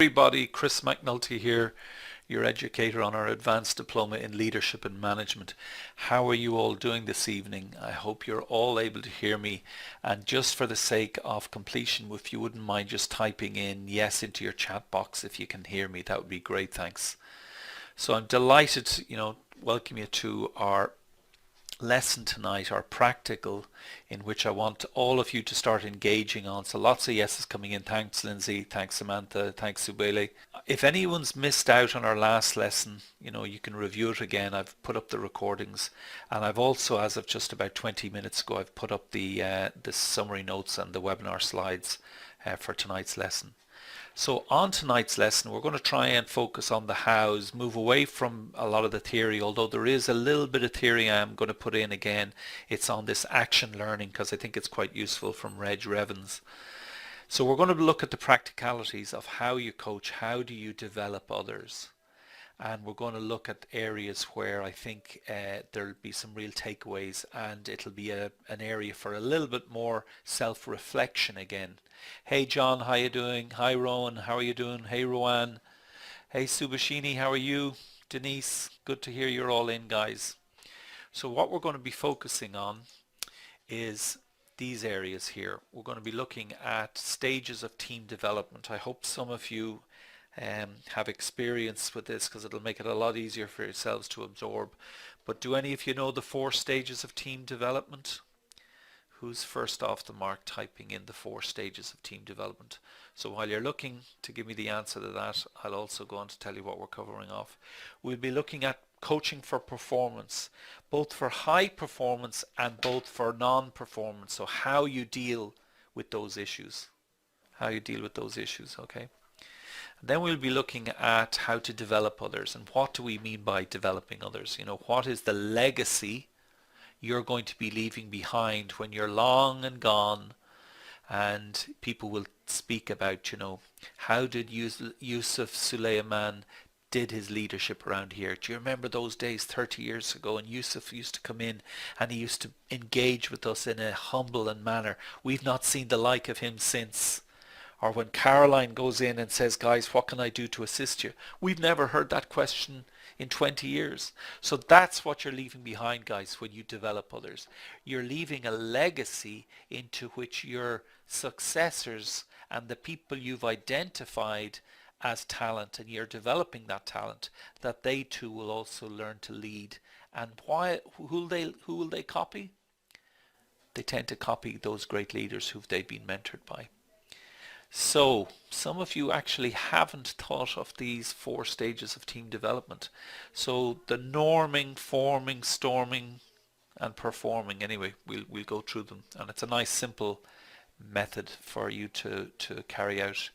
Everybody, Chris McNulty here, your educator on our Advanced Diploma in Leadership and Management. How are you all doing this evening? I hope you're all able to hear me. And just for the sake of completion, if you wouldn't mind just typing in yes into your chat box if you can hear me, that would be great, thanks. So I'm delighted to, welcome you to our lesson tonight, our practical, in which I want all of you to start engaging on. So lots of yeses coming in. Thanks, Lindsay. Thanks, Samantha. Thanks, Subele. If anyone's missed out on our last lesson, you can review it again. I've put up the recordings, and I've also, as of just about 20 minutes ago, I've put up the summary notes and the webinar slides for tonight's lesson. So on tonight's lesson, we're going to try and focus on the hows, move away from a lot of the theory, although there is a little bit of theory I'm going to put in again. It's on this action learning because I think it's quite useful, from Reg Revens. So we're going to look at the practicalities of how you coach, how do you develop others. And we're going to look at areas where I think there'll be some real takeaways, and it'll be an area for a little bit more self-reflection again. Hey John, how you doing? Hi Rowan, how are you doing? Hey Rowan. Hey Subashini, how are you? Denise, good to hear you're all in, guys. So what we're going to be focusing on is these areas here. We're going to be looking at stages of team development. I hope some of you have experience with this, because it'll make it a lot easier for yourselves to absorb. But do any of you know the 4 stages of team development? Who's first off the mark typing in the 4 stages of team development? So while you're looking to give me the answer to that, I'll also go on to tell you what we're covering off. We'll be looking at coaching for performance, both for high performance and both for non-performance. So how you deal with those issues. Okay? Then we'll be looking at how to develop others, and what do we mean by developing others? What is the legacy you're going to be leaving behind when you're long and gone, and people will speak about, how did Yusuf Suleiman did his leadership around here. Do you remember those days 30 years ago? And Yusuf used to come in and he used to engage with us in a humble and manner. We've not seen the like of him since. Or when Caroline goes in and says, guys, what can I do to assist you? We've never heard that question in 20 years. So that's what you're leaving behind, guys, when you develop others. You're leaving a legacy into which your successors and the people you've identified as talent, and you're developing that talent, that they too will also learn to lead. And who will they copy? They tend to copy those great leaders who they've been mentored by. So some of you actually haven't thought of these 4 stages of team development. So the norming, forming, storming, and performing. Anyway, we'll go through them, and it's a nice simple method for you to carry out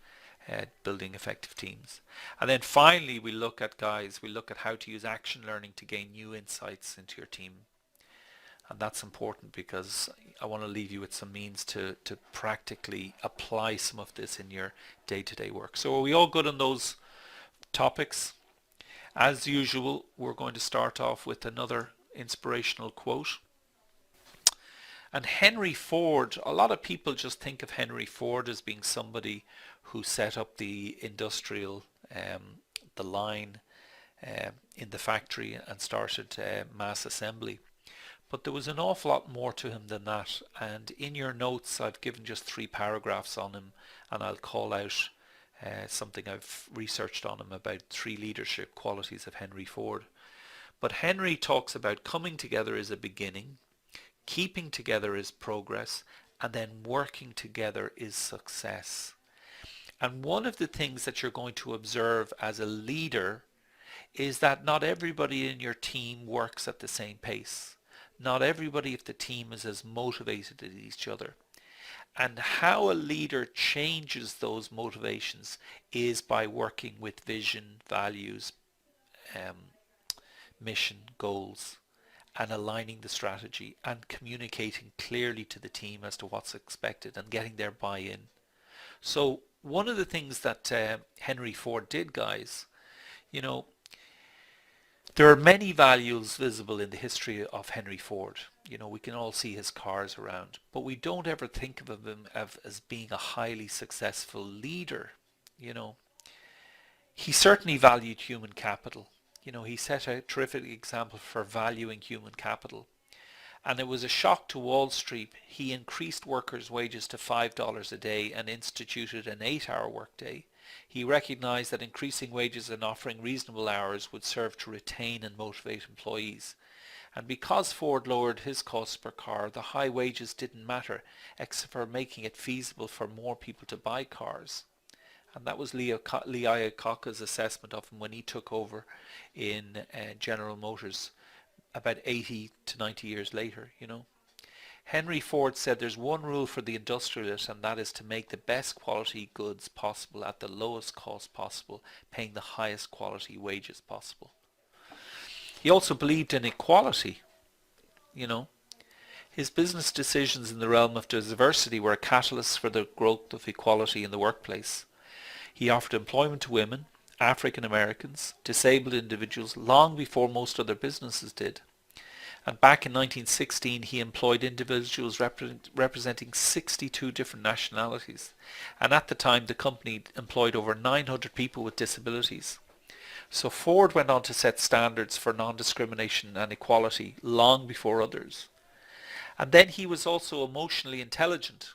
building effective teams. And then finally we look at how to use action learning to gain new insights into your team. And that's important because I want to leave you with some means to practically apply some of this in your day-to-day work. So are we all good on those topics? As usual, we're going to start off with another inspirational quote. And Henry Ford, a lot of people just think of Henry Ford as being somebody who set up the industrial, the line in the factory and started mass assembly. But there was an awful lot more to him than that, and in your notes I've given just 3 paragraphs on him, and I'll call out something I've researched on him about 3 leadership qualities of Henry Ford. But Henry talks about coming together is a beginning, keeping together is progress, and then working together is success. And one of the things that you're going to observe as a leader is that not everybody in your team works at the same pace. Not everybody of the team is as motivated as each other. And how a leader changes those motivations is by working with vision, values, mission, goals, and aligning the strategy and communicating clearly to the team as to what's expected and getting their buy-in. So one of the things that Henry Ford did, guys, there are many values visible in the history of Henry Ford. We can all see his cars around, but we don't ever think of him as being a highly successful leader. He certainly valued human capital. He set a terrific example for valuing human capital. And it was a shock to Wall Street. He increased workers' wages to $5 a day and instituted an 8-hour workday. He recognized that increasing wages and offering reasonable hours would serve to retain and motivate employees. And because Ford lowered his costs per car, the high wages didn't matter, except for making it feasible for more people to buy cars. And that was Lee Iacocca's assessment of him when he took over in General Motors about 80 to 90 years later. Henry Ford said there's one rule for the industrialist, and that is to make the best quality goods possible at the lowest cost possible, paying the highest quality wages possible. He also believed in equality. His business decisions in the realm of diversity were a catalyst for the growth of equality in the workplace. He offered employment to women, African Americans, disabled individuals long before most other businesses did. And back in 1916 he employed individuals representing 62 different nationalities. And at the time the company employed over 900 people with disabilities. So Ford went on to set standards for non-discrimination and equality long before others. And then he was also emotionally intelligent.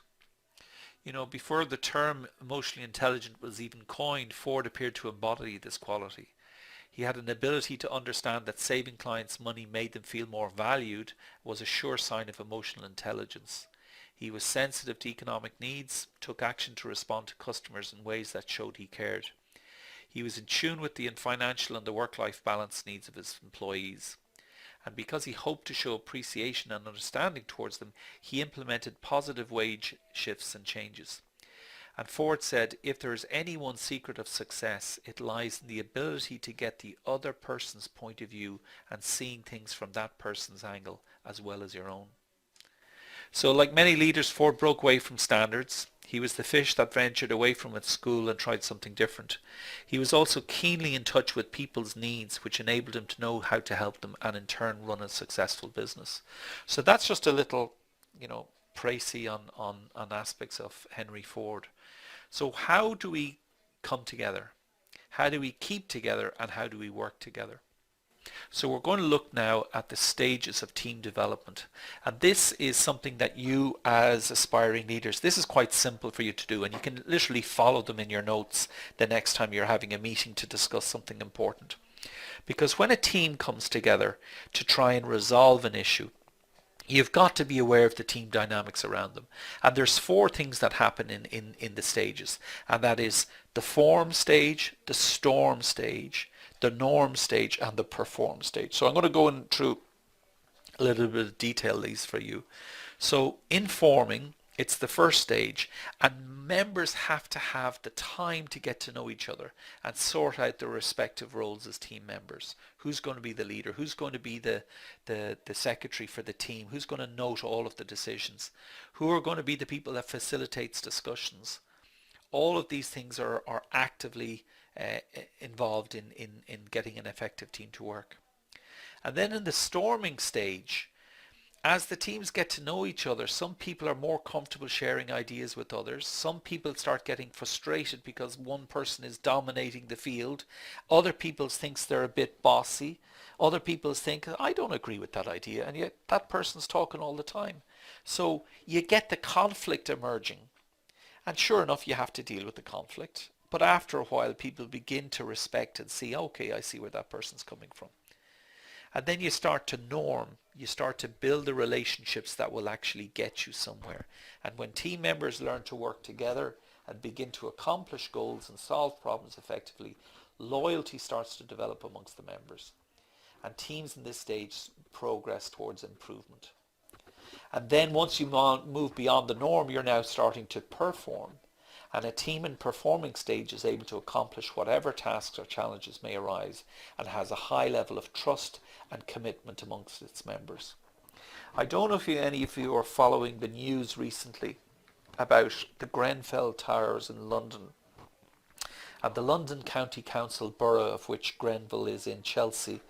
Before the term emotionally intelligent was even coined, Ford appeared to embody this quality. He had an ability to understand that saving clients money made them feel more valued was a sure sign of emotional intelligence. He was sensitive to economic needs, took action to respond to customers in ways that showed he cared. He was in tune with the financial and the work-life balance needs of his employees. And because he hoped to show appreciation and understanding towards them, he implemented positive wage shifts and changes. And Ford said, if there is any one secret of success, it lies in the ability to get the other person's point of view and seeing things from that person's angle as well as your own. So like many leaders, Ford broke away from standards. He was the fish that ventured away from its school and tried something different. He was also keenly in touch with people's needs, which enabled him to know how to help them and in turn run a successful business. So that's just a little, précis on aspects of Henry Ford. So how do we come together? How do we keep together, and how do we work together? So we're going to look now at the stages of team development. And this is something that you as aspiring leaders, this is quite simple for you to do, and you can literally follow them in your notes the next time you're having a meeting to discuss something important. Because when a team comes together to try and resolve an issue, you've got to be aware of the team dynamics around them. And there's 4 things that happen in the stages. And that is the form stage, the storm stage, the norm stage, and the perform stage. So I'm going to go in through a little bit of detail these for you. So in forming, it's the first stage, and members have to have the time to get to know each other and sort out their respective roles as team members. Who's going to be the leader? Who's going to be the secretary for the team? Who's going to note all of the decisions? Who are going to be the people that facilitates discussions? All of these things are actively involved in getting an effective team to work. And then in the storming stage, as the teams get to know each other, some people are more comfortable sharing ideas with others. Some people start getting frustrated because one person is dominating the field. Other people think they're a bit bossy. Other people think, I don't agree with that idea, and yet that person's talking all the time. So you get the conflict emerging. And sure enough, you have to deal with the conflict. But after a while, people begin to respect and see, okay, I see where that person's coming from. And then you start to norm. You start to build the relationships that will actually get you somewhere. And when team members learn to work together and begin to accomplish goals and solve problems effectively, loyalty starts to develop amongst the members. And teams in this stage progress towards improvement. And then once you move beyond the norm, you're now starting to perform. And a team in performing stage is able to accomplish whatever tasks or challenges may arise and has a high level of trust and commitment amongst its members. I don't know if any of you are following the news recently about the Grenfell Towers in London and the London County Council borough of which Grenfell is in, Chelsea,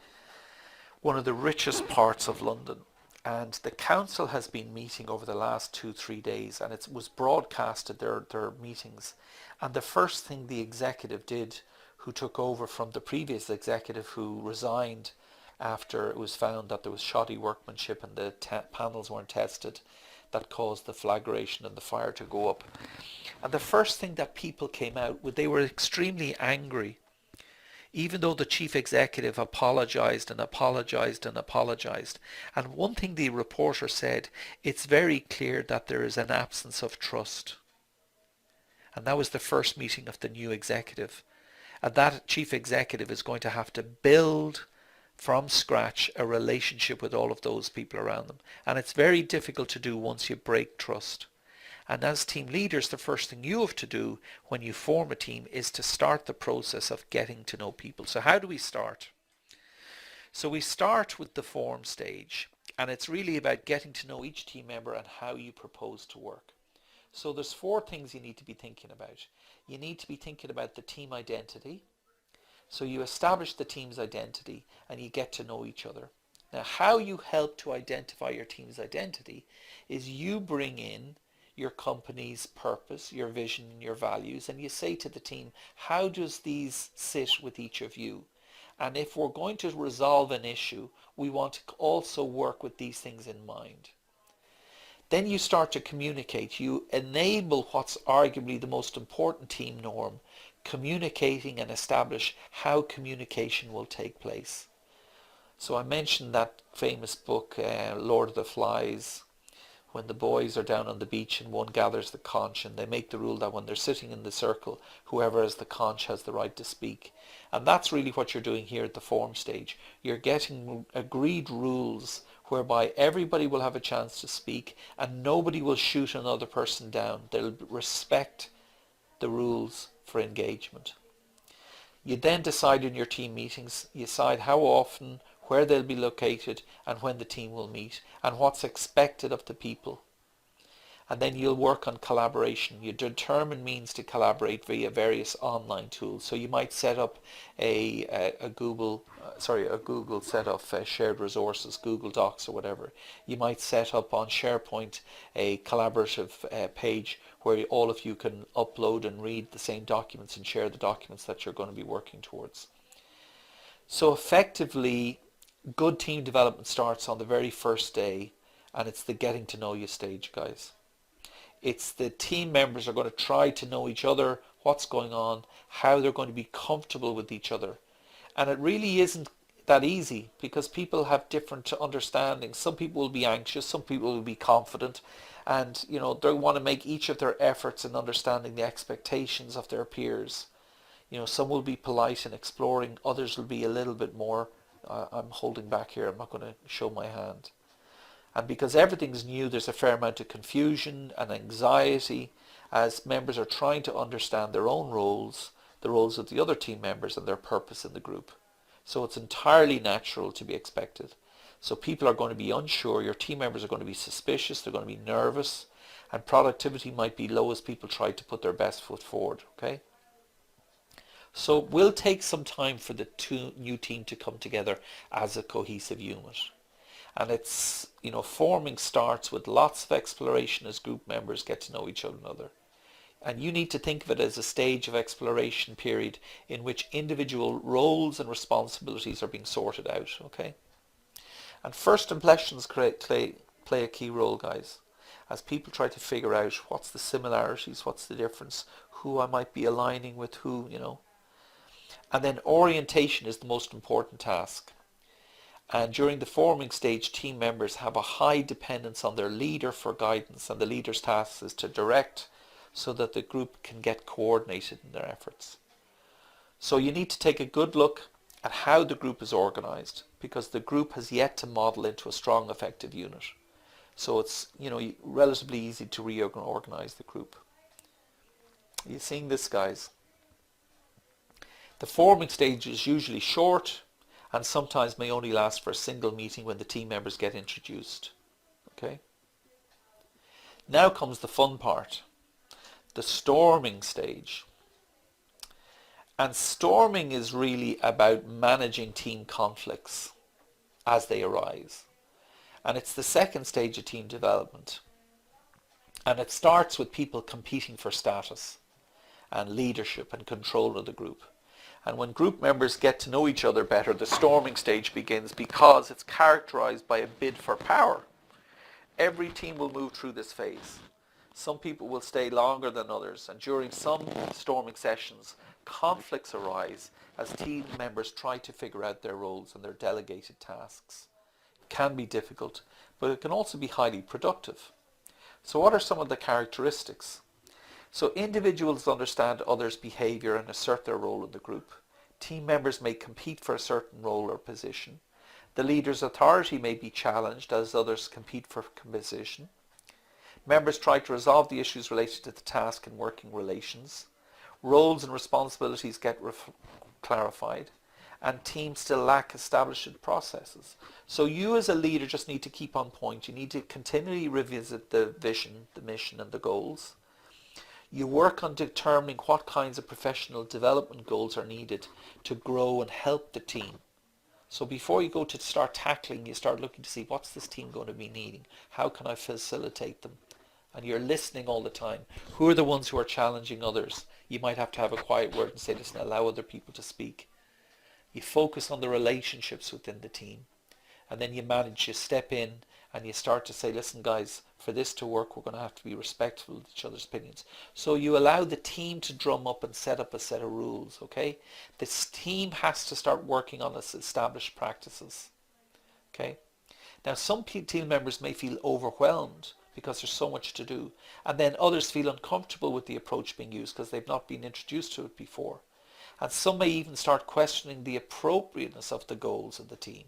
one of the richest parts of London. And the council has been meeting over the last 2-3 days, and it was broadcasted their meetings. And the first thing the executive did who took over from the previous executive who resigned after it was found that there was shoddy workmanship and the panels weren't tested, that caused the flagration and the fire to go up. And the first thing that people came out with, they were extremely angry, even though the chief executive apologized and apologized and apologized. And one thing the reporter said, it's very clear that there is an absence of trust. And that was the first meeting of the new executive. And that chief executive is going to have to build from scratch a relationship with all of those people around them. And it's very difficult to do once you break trust. And as team leaders, the first thing you have to do when you form a team is to start the process of getting to know people. So how do we start? So we start with the form stage, and it's really about getting to know each team member and how you propose to work. So there's 4 things you need to be thinking about. You need to be thinking about the team identity. So you establish the team's identity and you get to know each other. Now, how you help to identify your team's identity is you bring in your company's purpose, your vision, and your values, and you say to the team, how does these sit with each of you? And if we're going to resolve an issue, we want to also work with these things in mind. Then you start to communicate. You enable what's arguably the most important team norm, communicating and establish how communication will take place. So I mentioned that famous book, Lord of the Flies, when the boys are down on the beach and one gathers the conch, and they make the rule that when they're sitting in the circle, whoever has the conch has the right to speak. And that's really what you're doing here at the form stage. You're getting agreed rules whereby everybody will have a chance to speak and nobody will shoot another person down. They'll respect the rules for engagement. You then decide in your team meetings, you decide how often, where they'll be located, and when the team will meet, and what's expected of the people. And then you'll work on collaboration. You determine means to collaborate via various online tools. So you might set up a Google set of shared resources, Google Docs or whatever. You might set up on SharePoint a collaborative page where all of you can upload and read the same documents and share the documents that you're going to be working towards. So effectively, good team development starts on the very first day, and it's the getting to know you stage, guys. It's the team members are going to try to know each other, what's going on, how they're going to be comfortable with each other. And it really isn't that easy because people have different understandings. Some people will be anxious, some people will be confident, and they want to make each of their efforts in understanding the expectations of their peers. Some will be polite and exploring, others will be a little bit more, I'm holding back here, I'm not going to show my hand. And because everything's new, there's a fair amount of confusion and anxiety as members are trying to understand their own roles, the roles of the other team members, and their purpose in the group. So it's entirely natural to be expected. So people are going to be unsure, your team members are going to be suspicious, they're going to be nervous, and productivity might be low as people try to put their best foot forward, okay? So it will take some time for the new team to come together as a cohesive unit. And it's, forming starts with lots of exploration as group members get to know each other. And you need to think of it as a stage of exploration period in which individual roles and responsibilities are being sorted out, okay? And first impressions play a key role, guys, as people try to figure out what's the similarities, what's the difference, who I might be aligning with who, And then orientation is the most important task. And during the forming stage, team members have a high dependence on their leader for guidance, and the leader's task is to direct so that the group can get coordinated in their efforts. So you need to take a good look at how the group is organized, because the group has yet to model into a strong, effective unit. So it's, relatively easy to reorganize the group. Are you seeing this, guys? The forming stage is usually short and sometimes may only last for a single meeting when the team members get introduced. Okay? Now comes the fun part, the storming stage. And storming is really about managing team conflicts as they arise. And it's the second stage of team development. And it starts with people competing for status and leadership and control of the group. And when group members get to know each other better, the storming stage begins because it's characterized by a bid for power. Every team will move through this phase. Some people will stay longer than others, and during some storming sessions, conflicts arise as team members try to figure out their roles and their delegated tasks. It can be difficult, but it can also be highly productive. So what are some of the characteristics? So individuals understand others' behaviour and assert their role in the group. Team members may compete for a certain role or position. The leader's authority may be challenged as others compete for position. Members try to resolve the issues related to the task and working relations. Roles and responsibilities get clarified, and teams still lack established processes. So you as a leader just need to keep on point. You need to continually revisit the vision, the mission and the goals. You work on determining what kinds of professional development goals are needed to grow and help the team. So before you go to start tackling, you start looking to see what's this team going to be needing? How can I facilitate them? And you're listening all the time. Who are the ones who are challenging others? You might have to have a quiet word and say, listen, allow other people to speak. You focus on the relationships within the team. And then you step in and you start to say, listen guys, for this to work, we're going to have to be respectful of each other's opinions. So you allow the team to drum up and set up a set of rules, okay? This team has to start working on its established practices, okay? Now some team members may feel overwhelmed because there's so much to do. And then others feel uncomfortable with the approach being used because they've not been introduced to it before. And some may even start questioning the appropriateness of the goals of the team.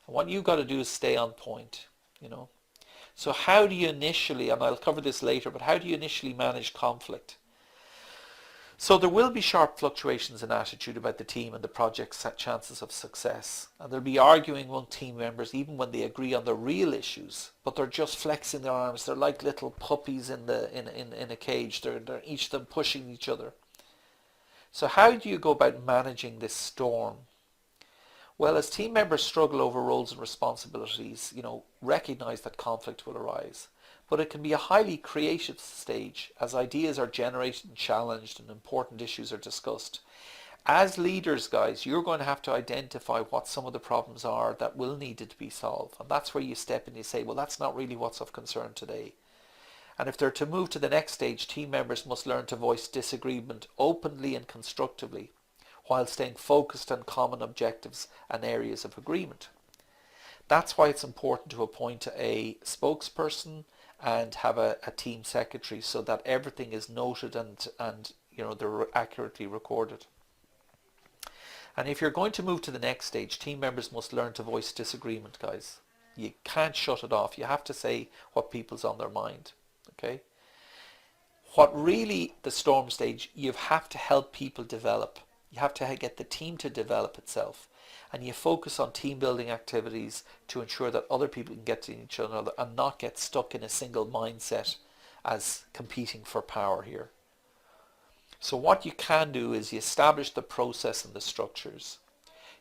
And what you've got to do is stay on point, you know. So how do you initially, and I'll cover this later, but how do you initially manage conflict? So there will be sharp fluctuations in attitude about the team and the project's chances of success. And there'll be arguing among team members even when they agree on the real issues, but they're just flexing their arms. They're like little puppies in a cage. They're each of them pushing each other. So how do you go about managing this storm? Well, as team members struggle over roles and responsibilities, recognize that conflict will arise. But it can be a highly creative stage as ideas are generated and challenged and important issues are discussed. As leaders, guys, you're going to have to identify what some of the problems are that will need to be solved. And that's where you step in and you say, well, that's not really what's of concern today. And if they're to move to the next stage, team members must learn to voice disagreement openly and constructively, while staying focused on common objectives and areas of agreement. That's why it's important to appoint a spokesperson and have a team secretary so that everything is noted and they're accurately recorded. And if you're going to move to the next stage, team members must learn to voice disagreement, guys. You can't shut it off. You have to say what people's on their mind. Okay? What really the storm stage, you have to help people develop. You have to get the team to develop itself. And you focus on team building activities to ensure that other people can get to each other and not get stuck in a single mindset as competing for power here. So what you can do is you establish the process and the structures.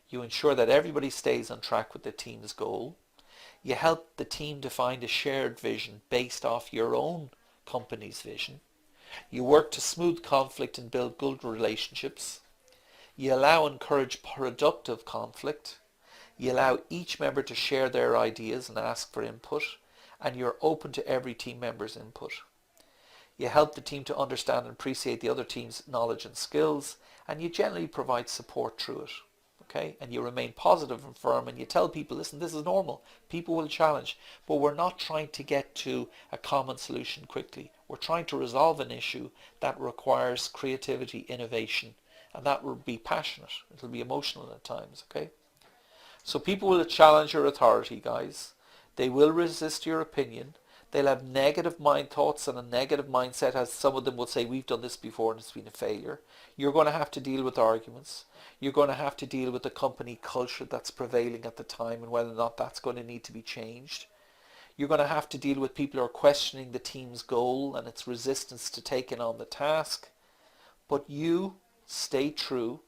You ensure that everybody stays on track with the team's goal. You help the team to find a shared vision based off your own company's vision. You work to smooth conflict and build good relationships. You allow and encourage productive conflict. You allow each member to share their ideas and ask for input. And you're open to every team member's input. You help the team to understand and appreciate the other team's knowledge and skills. And you generally provide support through it. Okay? And you remain positive and firm. And you tell people, listen, this is normal. People will challenge. But we're not trying to get to a common solution quickly. We're trying to resolve an issue that requires creativity, innovation. And that will be passionate. It'll be emotional at times, okay? So people will challenge your authority, guys. They will resist your opinion. They'll have negative mind thoughts and a negative mindset, as some of them will say, we've done this before and it's been a failure. You're going to have to deal with arguments. You're going to have to deal with the company culture that's prevailing at the time and whether or not that's going to need to be changed. You're going to have to deal with people who are questioning the team's goal and its resistance to taking on the task. But you stay true,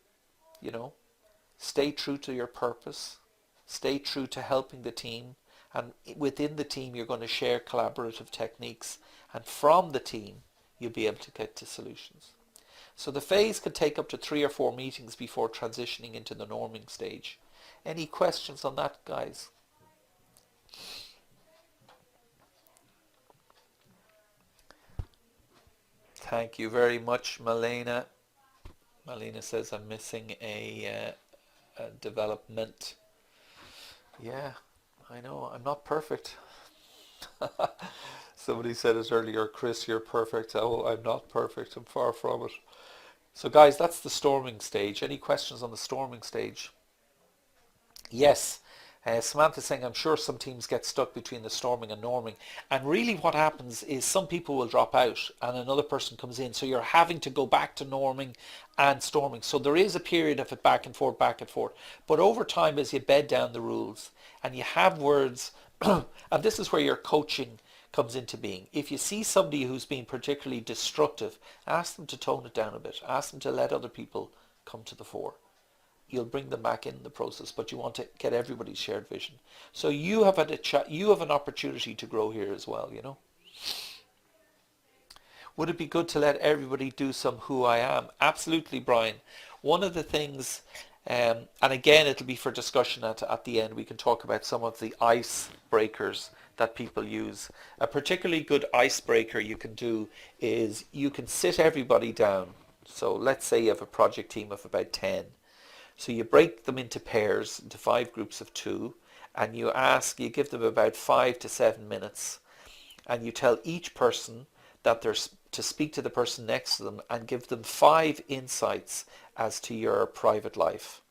stay true to your purpose, stay true to helping the team, and within the team you're going to share collaborative techniques, and from the team you'll be able to get to solutions. So the phase could take up to 3 or 4 meetings before transitioning into the norming stage. Any questions on that, guys? Thank you very much, Malena. Malena says I'm missing a development. Yeah, I know, I'm not perfect. Somebody said it earlier, Chris, you're perfect. Oh, I'm not perfect. I'm far from it. So guys, that's the storming stage. Any questions on the storming stage? Yes. Samantha's saying, I'm sure some teams get stuck between the storming and norming. And really what happens is some people will drop out and another person comes in. So you're having to go back to norming and storming. So there is a period of it back and forth, back and forth. But over time, as you bed down the rules and you have words, and this is where your coaching comes into being. If you see somebody who's being particularly destructive, ask them to tone it down a bit. Ask them to let other people come to the fore. You'll bring them back in the process, but you want to get everybody's shared vision. So you have you have an opportunity to grow here as well, you know. Would it be good to let everybody do some who I am? Absolutely, Brian. One of the things, and again, it'll be for discussion at the end. We can talk about some of the icebreakers that people use. A particularly good icebreaker you can do is you can sit everybody down. So let's say you have a project team of about 10. So you break them into pairs, into 5 groups of 2, and you give them about 5 to 7 minutes, and you tell each person that they're to speak to the person next to them and give them 5 insights as to your private life.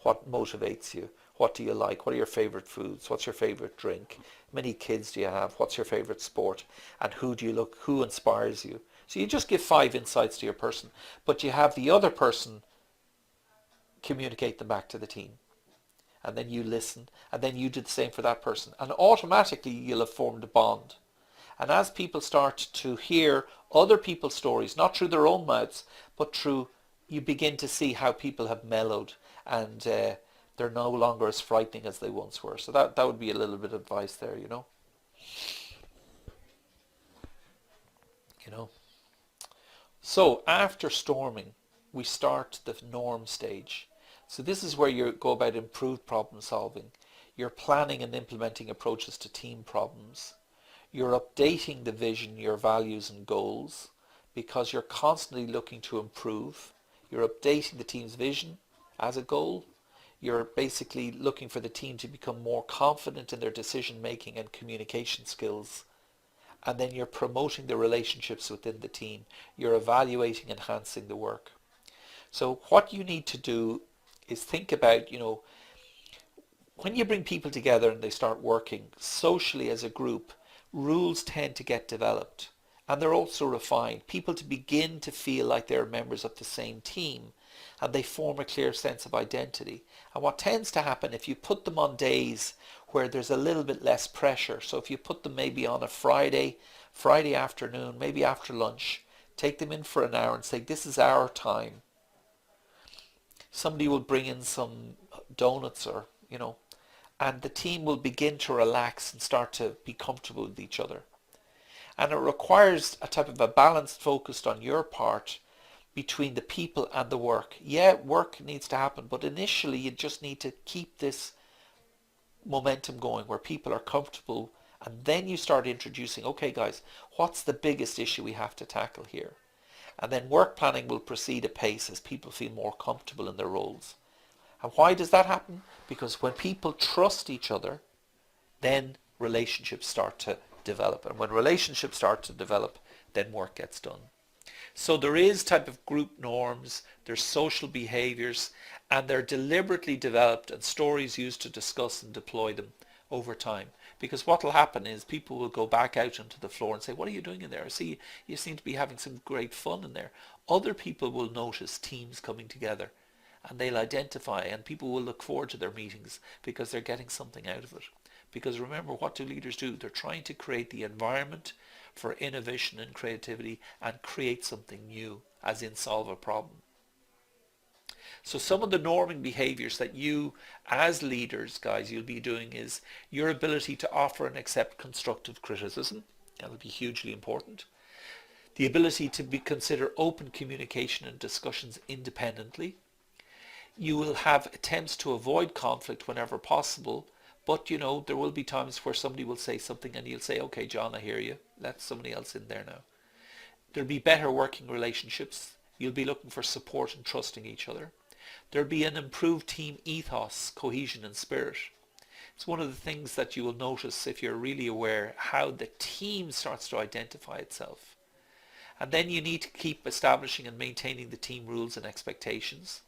What motivates you? What do you like? What are your favorite foods? What's your favorite drink? How many kids do you have? What's your favorite sport? And who inspires you? So you just give 5 insights to your person, but you have the other person communicate them back to the team. And then you listen, and then you do the same for that person. And automatically you'll have formed a bond. And as people start to hear other people's stories, not through their own mouths, but you begin to see how people have mellowed and they're no longer as frightening as they once were. So that would be a little bit of advice there, you know. So after storming, we start the norm stage. So this is where you go about improved problem solving. You're planning and implementing approaches to team problems. You're updating the vision, your values and goals, because you're constantly looking to improve. You're updating the team's vision as a goal. You're basically looking for the team to become more confident in their decision making and communication skills. And then you're promoting the relationships within the team. You're evaluating, enhancing the work. So what you need to do is think about, when you bring people together and they start working socially as a group, rules tend to get developed and they're also refined. People to begin to feel like they're members of the same team and they form a clear sense of identity. And what tends to happen if you put them on days where there's a little bit less pressure, so if you put them maybe on a Friday afternoon, maybe after lunch, take them in for an hour and say, this is our time. Somebody will bring in some donuts or, and the team will begin to relax and start to be comfortable with each other. And it requires a type of a balanced focus on your part between the people and the work. Yeah, work needs to happen, but initially you just need to keep this momentum going where people are comfortable, and then you start introducing, okay guys, what's the biggest issue we have to tackle here? And then work planning will proceed apace as people feel more comfortable in their roles. And why does that happen? Because when people trust each other, then relationships start to develop. And when relationships start to develop, then work gets done. So there is type of group norms, there's social behaviors, and they're deliberately developed and stories used to discuss and deploy them over time. Because what will happen is people will go back out onto the floor and say, what are you doing in there? I see you seem to be having some great fun in there. Other people will notice teams coming together and they'll identify, and people will look forward to their meetings because they're getting something out of it. Because remember, what do leaders do? They're trying to create the environment for innovation and creativity and create something new, as in solve a problem. So some of the norming behaviors that you as leaders, guys, you'll be doing is your ability to offer and accept constructive criticism. That'll be hugely important. The ability to consider open communication and discussions independently. You will have attempts to avoid conflict whenever possible, but there will be times where somebody will say something and you'll say, okay, John, I hear you. Let somebody else in there now. There'll be better working relationships. You'll be looking for support and trusting each other. There'll be an improved team ethos, cohesion and spirit. It's one of the things that you will notice if you're really aware how the team starts to identify itself. And then you need to keep establishing and maintaining the team rules and expectations.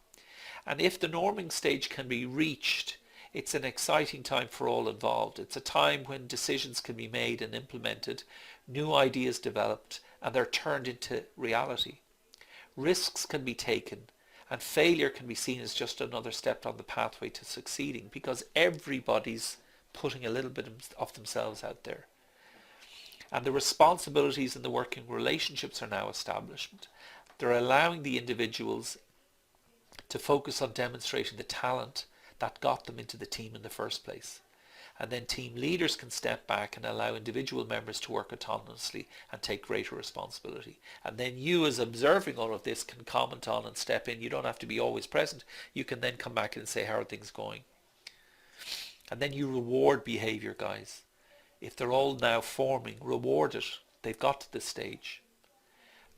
And if the norming stage can be reached, it's an exciting time for all involved. It's a time when decisions can be made and implemented, new ideas developed, and they're turned into reality. Risks can be taken, and failure can be seen as just another step on the pathway to succeeding, because everybody's putting a little bit of themselves out there. And the responsibilities in the working relationships are now established. They're allowing the individuals to focus on demonstrating the talent that got them into the team in the first place. And then team leaders can step back and allow individual members to work autonomously and take greater responsibility. And then you, as observing all of this, can comment on and step in. You don't have to be always present. You can then come back and say, how are things going? And then you reward behavior, guys. If they're all now forming, reward it. They've got to this stage.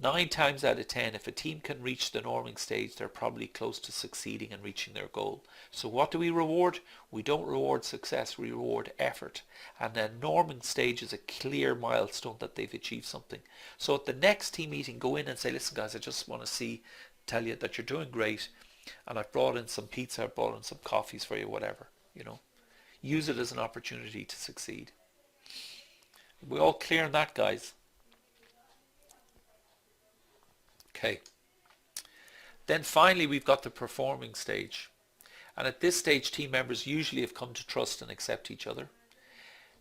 9 times out of 10, if a team can reach the norming stage, they're probably close to succeeding and reaching their goal. So what do we reward? We don't reward success, we reward effort. And the norming stage is a clear milestone that they've achieved something. So at the next team meeting, go in and say, listen guys, I just want to tell you that you're doing great, and I've brought in some pizza, I've brought in some coffees for you, whatever. Use it as an opportunity to succeed. We all clear on that, guys? Okay. Then finally we've got the performing stage. And at this stage, team members usually have come to trust and accept each other.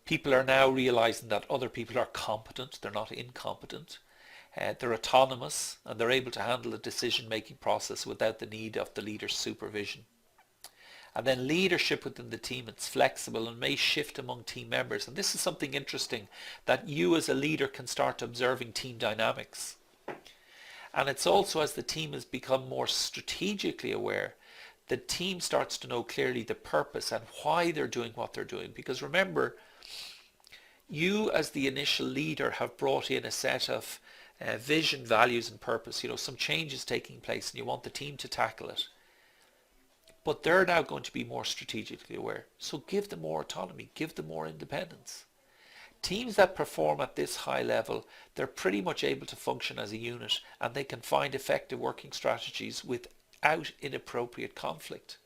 People are now realizing that other people are competent, they're not incompetent. They're autonomous and they're able to handle the decision-making process without the need of the leader's supervision. And then leadership within the team, it's flexible and may shift among team members. And this is something interesting, that you as a leader can start observing team dynamics. And it's also, as the team has become more strategically aware, the team starts to know clearly the purpose and why they're doing what they're doing. Because remember, you as the initial leader have brought in a set of vision, values and purpose. Some changes taking place and you want the team to tackle it. But they're now going to be more strategically aware. So give them more autonomy, give them more independence. Teams that perform at this high level, they're pretty much able to function as a unit, and they can find effective working strategies without inappropriate conflict.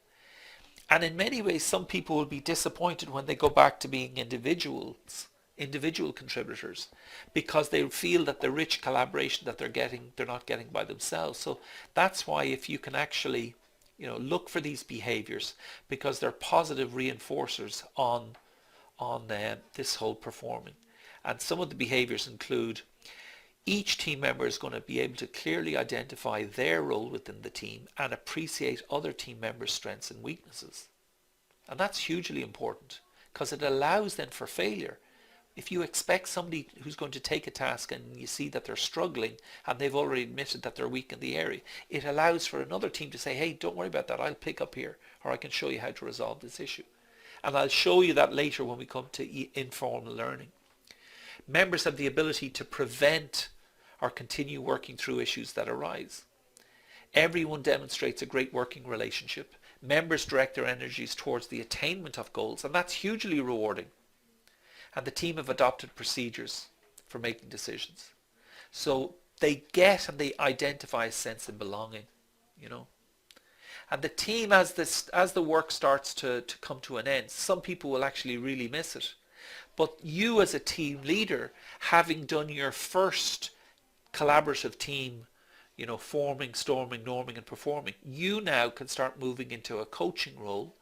And in many ways, some people will be disappointed when they go back to being individual contributors, because they feel that the rich collaboration that they're not getting by themselves. So that's why, if you can actually look for these behaviors, because they're positive reinforcers on this whole performing. And some of the behaviors include, each team member is going to be able to clearly identify their role within the team and appreciate other team members' strengths and weaknesses. And that's hugely important, because it allows then for failure. If you expect somebody who's going to take a task and you see that they're struggling and they've already admitted that they're weak in the area, it allows for another team to say, hey, don't worry about that, I'll pick up here, or I can show you how to resolve this issue. And I'll show you that later when we come to informal learning. Members have the ability to prevent or continue working through issues that arise. Everyone demonstrates a great working relationship. Members direct their energies towards the attainment of goals, and that's hugely rewarding. And the team have adopted procedures for making decisions. So they get and they identify a sense of belonging, And the team, as the work starts to come to an end, some people will actually really miss it. But you as a team leader, having done your first collaborative team, forming, storming, norming and performing, you now can start moving into a coaching role,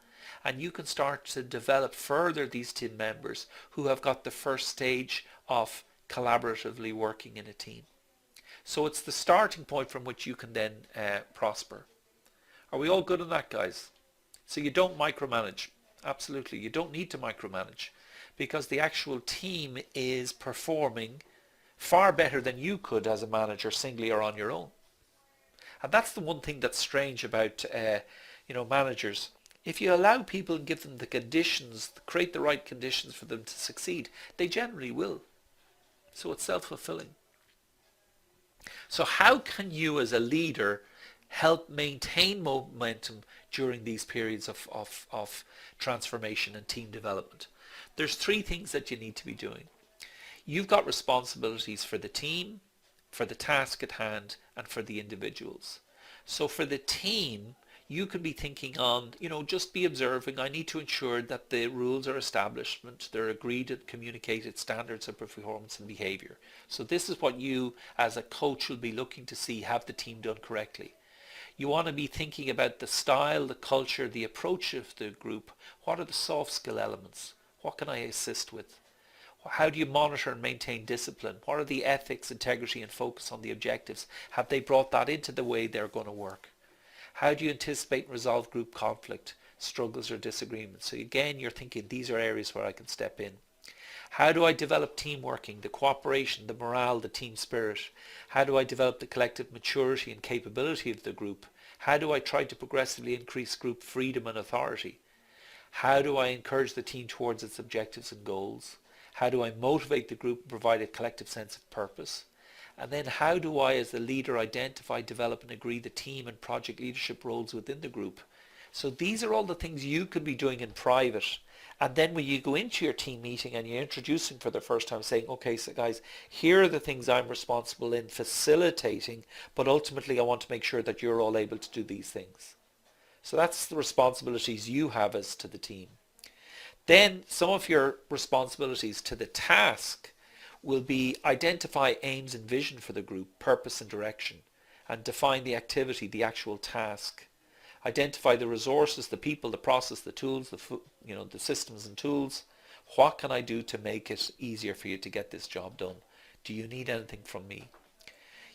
and you can start to develop further these team members who have got the first stage of collaboratively working in a team. So it's the starting point from which you can then prosper. Are we all good on that, guys? So you don't micromanage. Absolutely. You don't need to micromanage, because the actual team is performing far better than you could as a manager singly or on your own. And that's the one thing that's strange about managers. If you allow people and give them the conditions, create the right conditions for them to succeed, they generally will. So it's self-fulfilling. So how can you as a leader help maintain momentum during these periods of transformation and team development? There's three things that you need to be doing. You've got responsibilities for the team, for the task at hand, and for the individuals. So for the team, you could be thinking on, just be observing. I need to ensure that the rules are established, they're agreed and communicated standards of performance and behavior. So this is what you as a coach will be looking to see, have the team done correctly. You want to be thinking about the style, the culture, the approach of the group. What are the soft skill elements? What can I assist with? How do you monitor and maintain discipline? What are the ethics, integrity, and focus on the objectives? Have they brought that into the way they're going to work? How do you anticipate and resolve group conflict, struggles, or disagreements? So again, you're thinking these are areas where I can step in. How do I develop team working, the cooperation, the morale, the team spirit? How do I develop the collective maturity and capability of the group? How do I try to progressively increase group freedom and authority? How do I encourage the team towards its objectives and goals? How do I motivate the group and provide a collective sense of purpose? And then how do I as the leader identify, develop and agree the team and project leadership roles within the group? So these are all the things you could be doing in private. And then when you go into your team meeting and you're introducing for the first time, saying, okay, so guys, here are the things I'm responsible in facilitating, but ultimately I want to make sure that you're all able to do these things. So that's the responsibilities you have as to the team. Then some of your responsibilities to the task will be identify aims and vision for the group, purpose and direction, and define the activity, the actual task. Identify the resources, the people, the process, the tools, the systems and tools. What can I do to make it easier for you to get this job done? Do you need anything from me?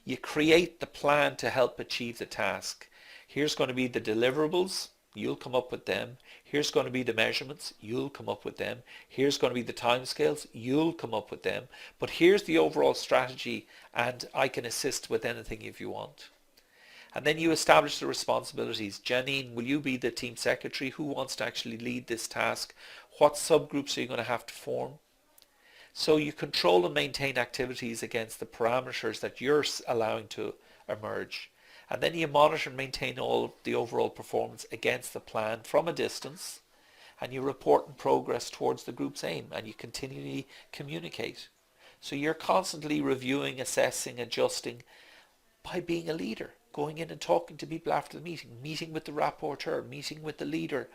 You create the plan to help achieve the task. Here's going to be the deliverables. You'll come up with them. Here's going to be the measurements. You'll come up with them. Here's going to be the timescales. You'll come up with them. But here's the overall strategy, and I can assist with anything if you want. And then you establish the responsibilities. Janine, will you be the team secretary? Who wants to actually lead this task? What subgroups are you going to have to form? So you control and maintain activities against the parameters that you're allowing to emerge. And then you monitor and maintain all the overall performance against the plan from a distance, and you report in progress towards the group's aim, and you continually communicate. So you're constantly reviewing, assessing, adjusting by being a leader, going in and talking to people after the meeting, meeting with the rapporteur, meeting with the leader,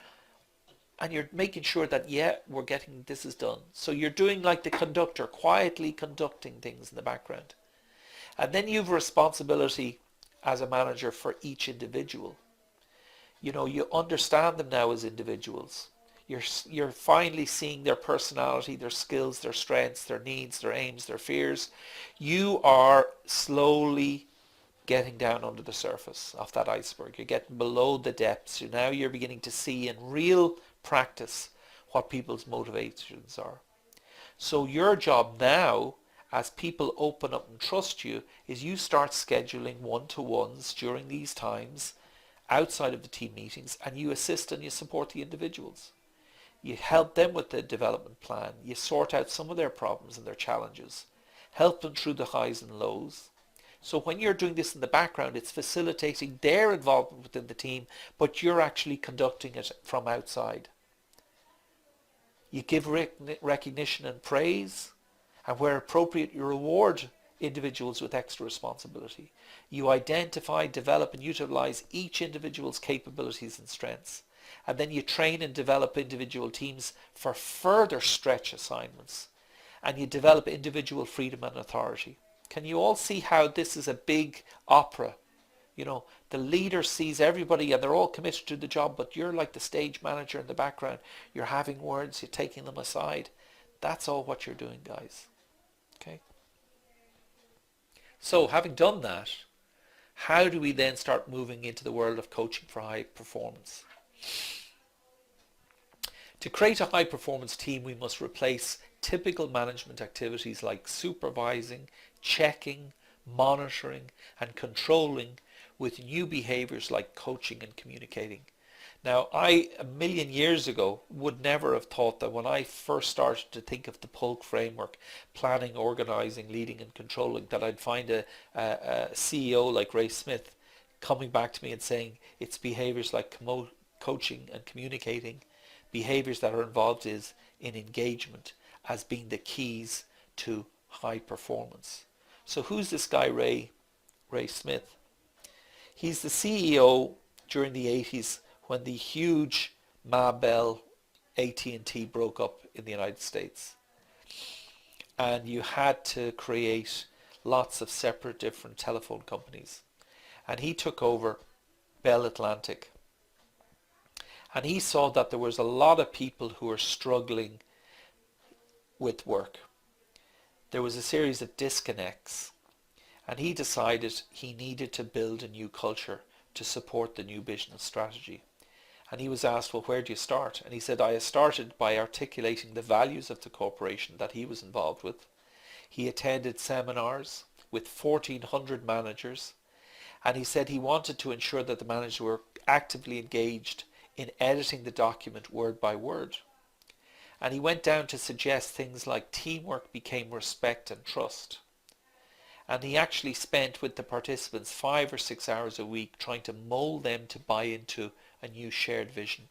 and you're making sure that, we're getting this is done. So you're doing like the conductor, quietly conducting things in the background. And then you have responsibility as a manager for each individual. You understand them now as individuals. You're finally seeing their personality, their skills, their strengths, their needs, their aims, their fears. You are slowly getting down under the surface of that iceberg. You're getting below the depths. Now you're beginning to see in real practice what people's motivations are. So your job now, as people open up and trust you, is you start scheduling one-to-ones during these times outside of the team meetings, and you assist and you support the individuals. You help them with the development plan. You sort out some of their problems and their challenges. Help them through the highs and lows. So when you're doing this in the background, it's facilitating their involvement within the team, but you're actually conducting it from outside. You give recognition and praise, and where appropriate, you reward individuals with extra responsibility. You identify, develop and utilize each individual's capabilities and strengths. And then you train and develop individual teams for further stretch assignments. And you develop individual freedom and authority. Can you all see how this is a big opera? The leader sees everybody and they're all committed to the job, but you're like the stage manager in the background. You're having words, you're taking them aside. That's all what you're doing, guys. Okay. So having done that, how do we then start moving into the world of coaching for high performance? To create a high performance team, we must replace typical management activities like supervising, checking, monitoring and controlling with new behaviors like coaching and communicating. Now, I, a million years ago, would never have thought that when I first started to think of the Polk framework, planning, organizing, leading and controlling, that I'd find a CEO like Ray Smith coming back to me and saying it's behaviors like coaching and communicating, behaviors that are involved in engagement as being the keys to high performance. So who's this guy, Ray Smith? He's the CEO during the 80s when the huge Ma Bell AT&T broke up in the United States. And you had to create lots of separate different telephone companies. And he took over Bell Atlantic. And he saw that there was a lot of people who were struggling with work. There was a series of disconnects. And he decided he needed to build a new culture to support the new business strategy. And he was asked, well, where do you start? And he said, I started by articulating the values of the corporation that he was involved with. He attended seminars with 1,400 managers. And he said he wanted to ensure that the managers were actively engaged in editing the document word by word. And he went down to suggest things like teamwork became respect and trust. And he actually spent with the participants 5 or 6 hours a week trying to mold them to buy into a new shared vision.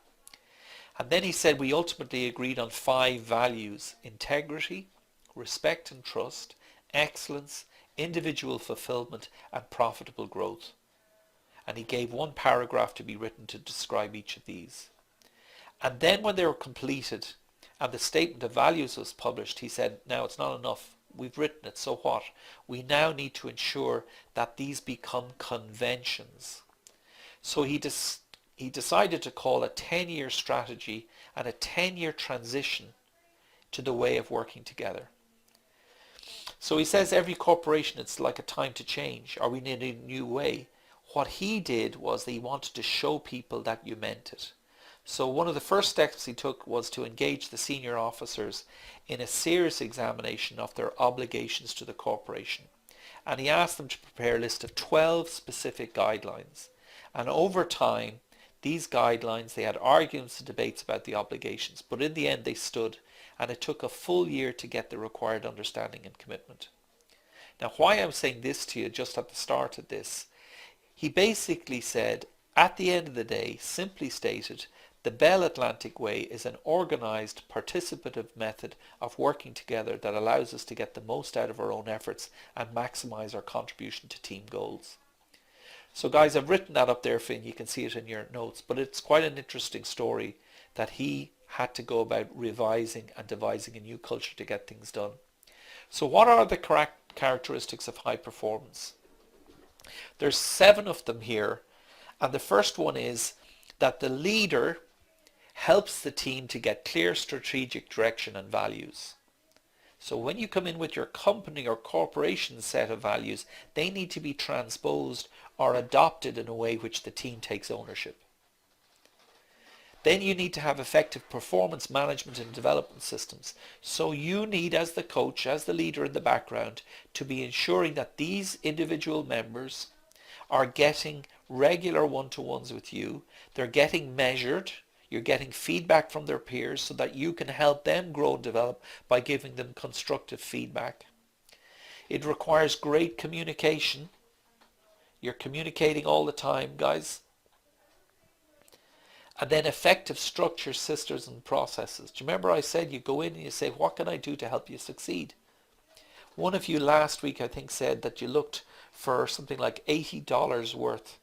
And then he said we ultimately agreed on 5 values: integrity, respect and trust, excellence, individual fulfillment and profitable growth. And he gave 1 paragraph to be written to describe each of these. And then when they were completed and the statement of values was published, he said, now it's not enough. We've written it, so what? We now need to ensure that these become conventions. So he decided to call a 10-year strategy and a 10-year transition to the way of working together. So he says every corporation, it's like a time to change, or we need a new way. What he did was he wanted to show people that you meant it. So one of the first steps he took was to engage the senior officers in a serious examination of their obligations to the corporation. And he asked them to prepare a list of 12 specific guidelines. And over time, these guidelines, they had arguments and debates about the obligations, but in the end they stood, and it took a full year to get the required understanding and commitment. Now, why I'm saying this to you just at the start of this, he basically said, at the end of the day, simply stated, the Bell Atlantic Way is an organized, participative method of working together that allows us to get the most out of our own efforts and maximize our contribution to team goals. So guys, I've written that up there for you. You can see it in your notes, but it's quite an interesting story that he had to go about revising and devising a new culture to get things done. So what are the correct characteristics of high performance? There's 7 of them here, and the first one is that the leader helps the team to get clear strategic direction and values. So when you come in with your company or corporation set of values, they need to be transposed or adopted in a way which the team takes ownership. Then you need to have effective performance management and development systems. So you need, as the coach, as the leader in the background, to be ensuring that these individual members are getting regular one-to-ones with you. They're getting measured. You're getting feedback from their peers so that you can help them grow and develop by giving them constructive feedback. It requires great communication. You're communicating all the time, guys. And then effective structure, systems and processes. Do you remember I said you go in and you say, what can I do to help you succeed? One of you last week, I think, said that you looked for something like $80 worth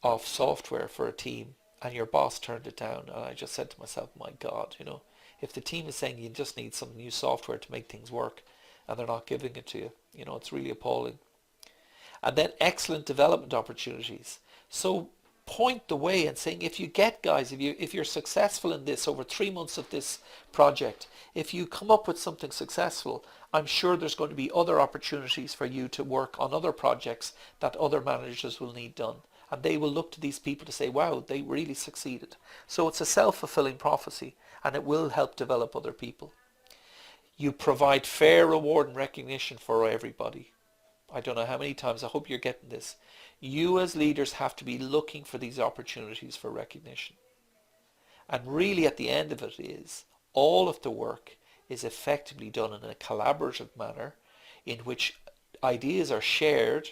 of software for a team and your boss turned it down. And I just said to myself, my God, if the team is saying you just need some new software to make things work and they're not giving it to you, it's really appalling. And then excellent development opportunities. So point the way and saying, if you get guys, if you're successful in this over 3 months of this project, if you come up with something successful, I'm sure there's going to be other opportunities for you to work on other projects that other managers will need done. And they will look to these people to say, wow, they really succeeded. So it's a self-fulfilling prophecy, and it will help develop other people. You provide fair reward and recognition for everybody. I don't know how many times, I hope you're getting this. You as leaders have to be looking for these opportunities for recognition. And really at the end of it is, all of the work is effectively done in a collaborative manner in which ideas are shared,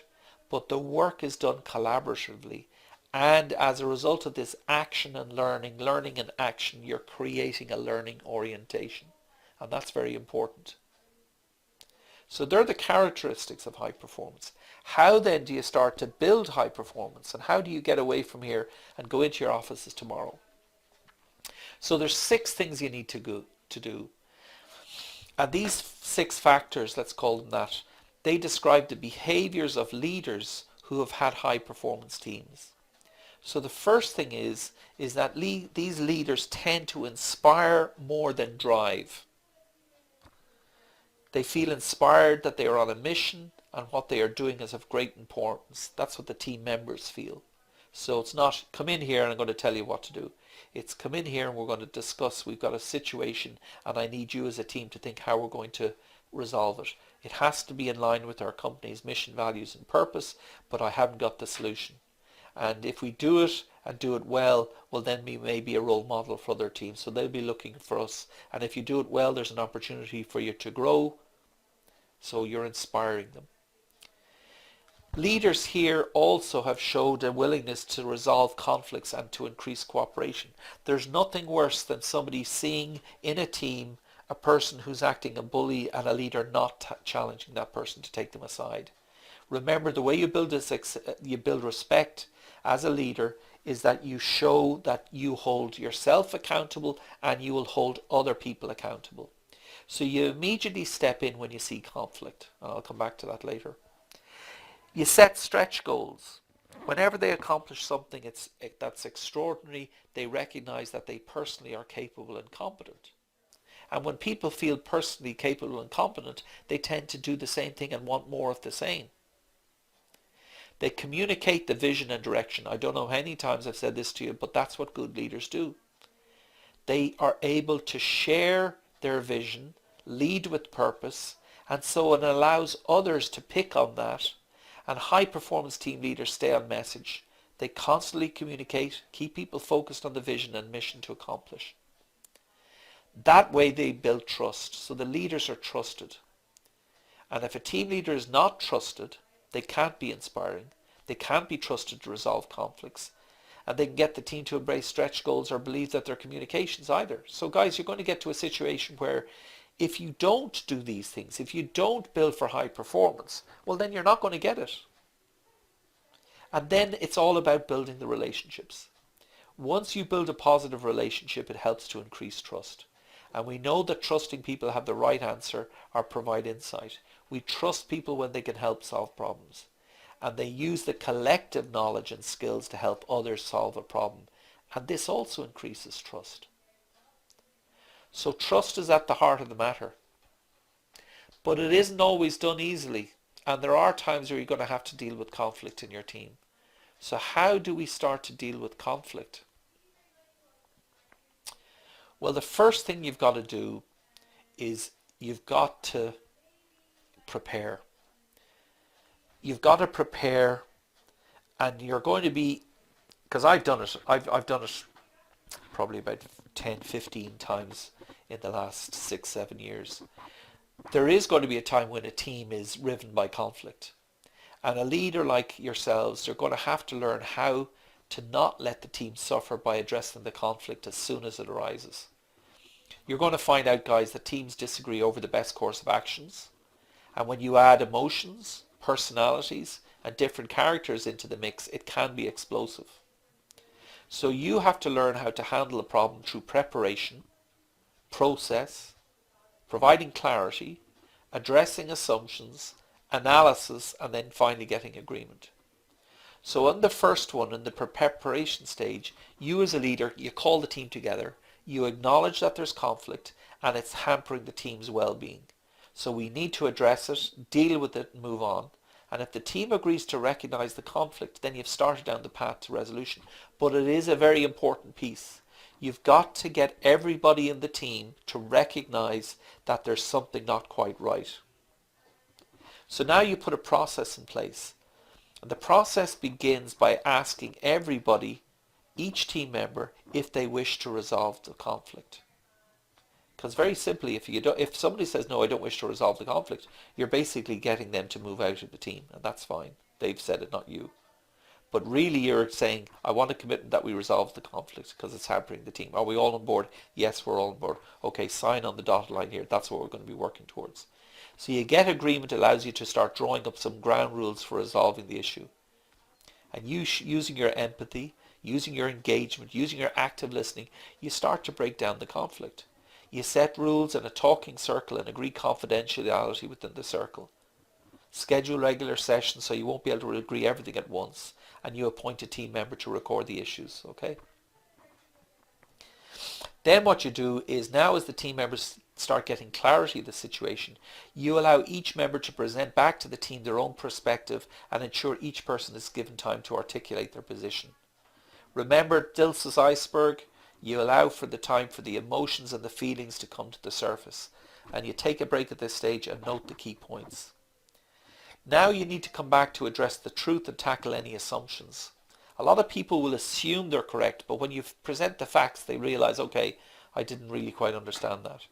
but the work is done collaboratively. And as a result of this action and learning and action, you're creating a learning orientation. And that's very important. So they're the characteristics of high performance. How then do you start to build high performance? And how do you get away from here and go into your offices tomorrow? So there's 6 things you need to do. And these 6 factors, let's call them that, they describe the behaviors of leaders who have had high performance teams. So the first thing is that these leaders tend to inspire more than drive. They feel inspired that they are on a mission and what they are doing is of great importance. That's what the team members feel. So it's not, come in here and I'm going to tell you what to do. It's, come in here and we're going to discuss, we've got a situation and I need you as a team to think how we're going to resolve it. It has to be in line with our company's mission, values and purpose, but I haven't got the solution. And if we do it and do it well, then we may be a role model for other teams. So they'll be looking for us. And if you do it well, there's an opportunity for you to grow. So you're inspiring them. Leaders here also have showed a willingness to resolve conflicts and to increase cooperation. There's nothing worse than somebody seeing in a team a person who's acting a bully and a leader not challenging that person to take them aside. Remember, the way you build respect as a leader is that you show that you hold yourself accountable and you will hold other people accountable. So you immediately step in when you see conflict. And I'll come back to that later. You set stretch goals. Whenever they accomplish something that's extraordinary, they recognize that they personally are capable and competent. And when people feel personally capable and competent, they tend to do the same thing and want more of the same. They communicate the vision and direction. I don't know how many times I've said this to you, but that's what good leaders do. They are able to share their vision, lead with purpose, and so it allows others to pick on that. And high performance team leaders stay on message. They constantly communicate, keep people focused on the vision and mission to accomplish. That way they build trust, so the leaders are trusted. And if a team leader is not trusted, they can't be inspiring, they can't be trusted to resolve conflicts, and they can get the team to embrace stretch goals or believe that their communications either. So guys, you're going to get to a situation where if you don't do these things, if you don't build for high performance, well then you're not going to get it. And then it's all about building the relationships. Once you build a positive relationship, it helps to increase trust. And we know that trusting people have the right answer or provide insight. We trust people when they can help solve problems. And they use the collective knowledge and skills to help others solve a problem. And this also increases trust. So trust is at the heart of the matter. But it isn't always done easily. And there are times where you're going to have to deal with conflict in your team. So how do we start to deal with conflict? Well, the first thing you've got to do is you've got to prepare. You've got to prepare, and you're going to be, because I've done it, I've done it probably about 10, 15 times in the last 6, 7 years. There is going to be a time when a team is riven by conflict. And a leader like yourselves, you're going to have to learn how to not let the team suffer by addressing the conflict as soon as it arises. You're going to find out, guys, that teams disagree over the best course of actions. And when you add emotions, personalities, and different characters into the mix, it can be explosive. So you have to learn how to handle a problem through preparation, process, providing clarity, addressing assumptions, analysis, and then finally getting agreement. So on the first one, in the preparation stage, you as a leader, you call the team together, you acknowledge that there's conflict and it's hampering the team's well-being. So we need to address it, deal with it and move on. And if the team agrees to recognize the conflict, then you've started down the path to resolution. But it is a very important piece. You've got to get everybody in the team to recognize that there's something not quite right. So now you put a process in place. And the process begins by asking everybody, each team member, if they wish to resolve the conflict. Because very simply, if somebody says, no, I don't wish to resolve the conflict, you're basically getting them to move out of the team. And that's fine. They've said it, not you. But really you're saying, I want a commitment that we resolve the conflict because it's hampering the team. Are we all on board? Yes, we're all on board. Okay, sign on the dotted line here. That's what we're going to be working towards. So you get agreement allows you to start drawing up some ground rules for resolving the issue. And using your empathy, using your engagement, using your active listening, you start to break down the conflict. You set rules in a talking circle and agree confidentiality within the circle. Schedule regular sessions so you won't be able to agree everything at once, and you appoint a team member to record the issues, okay? Then what you do is, now as the team members start getting clarity of the situation, you allow each member to present back to the team their own perspective and ensure each person is given time to articulate their position. Remember Dilts' iceberg? You allow for the time for the emotions and the feelings to come to the surface, and you take a break at this stage and note the key points. Now you need to come back to address the truth and tackle any assumptions. A lot of people will assume they're correct, but when you present the facts, they realize, okay, I didn't really quite understand that.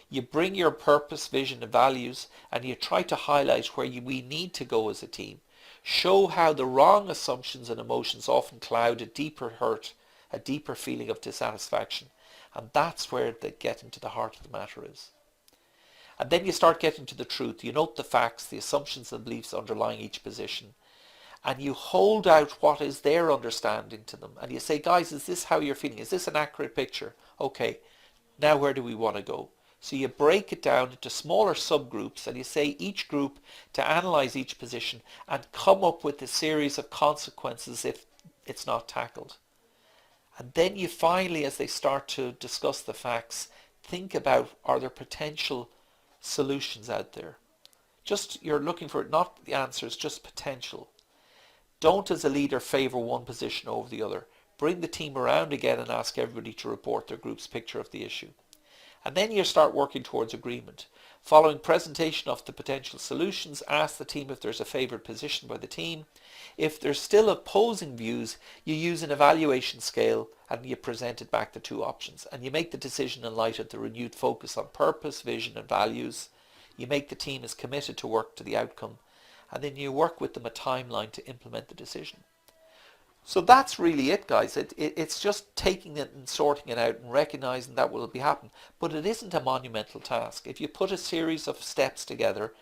You bring your purpose, vision and values, and you try to highlight where we need to go as a team. Show how the wrong assumptions and emotions often cloud a deeper hurt, a deeper feeling of dissatisfaction. And that's where the getting to the heart of the matter is. And then you start getting to the truth. You note the facts, the assumptions and beliefs underlying each position. And you hold out what is their understanding to them. And you say, guys, is this how you're feeling? Is this an accurate picture? Okay, now where do we want to go? So you break it down into smaller subgroups and you say each group to analyze each position and come up with a series of consequences if it's not tackled. And then you finally, as they start to discuss the facts, think about, are there potential solutions out there? Just, you're looking for not the answers, just potential. Don't as a leader favour one position over the other. Bring the team around again and ask everybody to report their group's picture of the issue. And then you start working towards agreement. Following presentation of the potential solutions, ask the team if there's a favoured position by the team. If there's still opposing views, you use an evaluation scale and you present it back the two options. And you make the decision in light of the renewed focus on purpose, vision and values. You make the team as committed to work to the outcome. And then you work with them a timeline to implement the decision. So that's really it, guys. It's just taking it and sorting it out and recognizing that will be happen. But it isn't a monumental task. If you put a series of steps together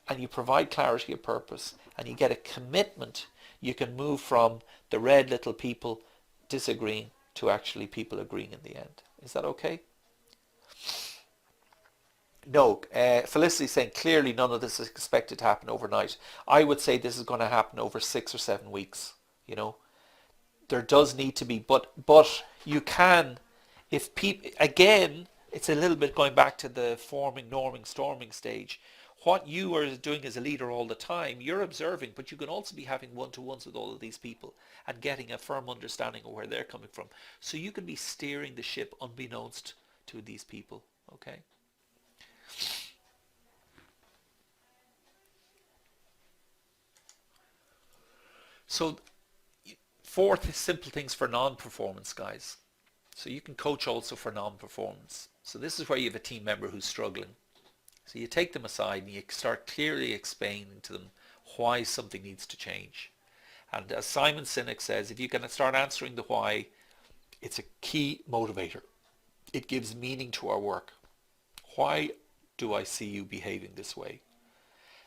and you provide clarity of purpose and you get a commitment, you can move from the red little people disagreeing to actually people agreeing in the end. Is that okay? No, Felicity saying clearly none of this is expected to happen overnight. I would say this is going to happen over 6 or 7 weeks, you know. There does need to be, but you can, if people, again, it's a little bit going back to the forming, norming, storming stage. What you are doing as a leader all the time, you're observing, but you can also be having one-to-ones with all of these people and getting a firm understanding of where they're coming from. So you can be steering the ship unbeknownst to these people, okay? So, fourth is simple things for non-performance, guys. So you can coach also for non-performance. So this is where you have a team member who's struggling. So you take them aside and you start clearly explaining to them why something needs to change. And as Simon Sinek says, if you can start answering the why, it's a key motivator. It gives meaning to our work. Why do I see you behaving this way?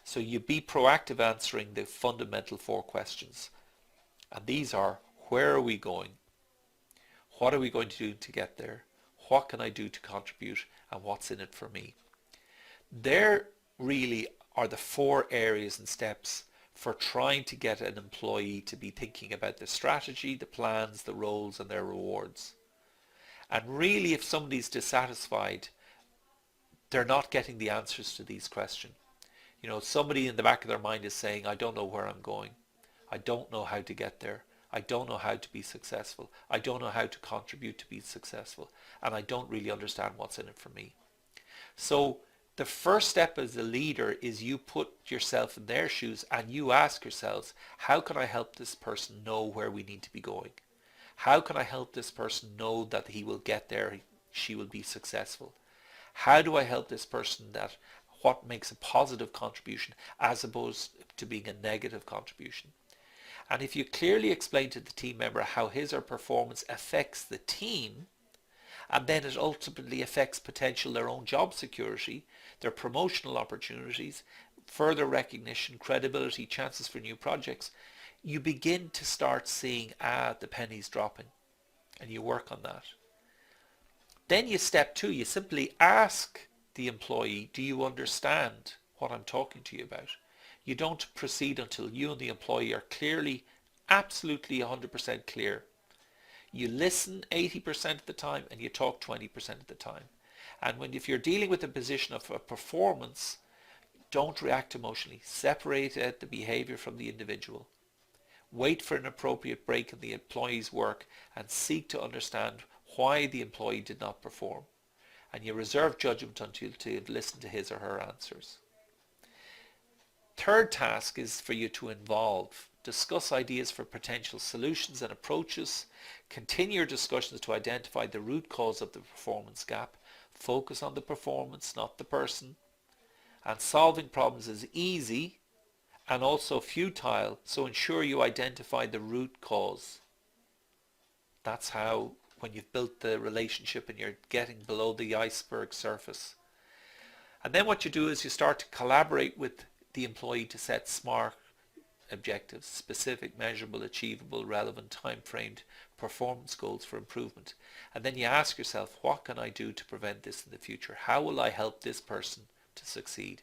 So you be proactive answering the fundamental 4 questions. And these are, where are we going? What are we going to do to get there? What can I do to contribute? And what's in it for me? There really are the 4 areas and steps for trying to get an employee to be thinking about the strategy, the plans, the roles and their rewards. And really, if somebody's dissatisfied, they're not getting the answers to these questions. You know, somebody in the back of their mind is saying, I don't know where I'm going. I don't know how to get there. I don't know how to be successful. I don't know how to contribute to be successful. And I don't really understand what's in it for me. So The first step as a leader is you put yourself in their shoes and you ask yourselves, how can I help this person know where we need to be going? How can I help this person know that he will get there, she will be successful? How do I help this person that what makes a positive contribution as opposed to being a negative contribution? And if you clearly explain to the team member how his or her performance affects the team, and then it ultimately affects potential their own job security, their promotional opportunities, further recognition, credibility, chances for new projects, you begin to start seeing, the penny's dropping, and you work on that. Then you step two, you simply ask the employee, do you understand what I'm talking to you about? You don't proceed until you and the employee are clearly, absolutely 100% clear. You listen 80% of the time and you talk 20% of the time. And if you're dealing with a position of a performance, don't react emotionally. Separate out the behavior from the individual. Wait for an appropriate break in the employee's work and seek to understand why the employee did not perform. And you reserve judgment until you listen to his or her answers. Third task is for you to involve. Discuss ideas for potential solutions and approaches. Continue your discussions to identify the root cause of the performance gap. Focus on the performance, not the person. And solving problems is easy and also futile, so ensure you identify the root cause. That's how, when you've built the relationship and you're getting below the iceberg surface. And then what you do is you start to collaborate with the employee to set SMART objectives, specific, measurable, achievable, relevant, time-framed performance goals for improvement. And then you ask yourself, what can I do to prevent this in the future? How will I help this person to succeed?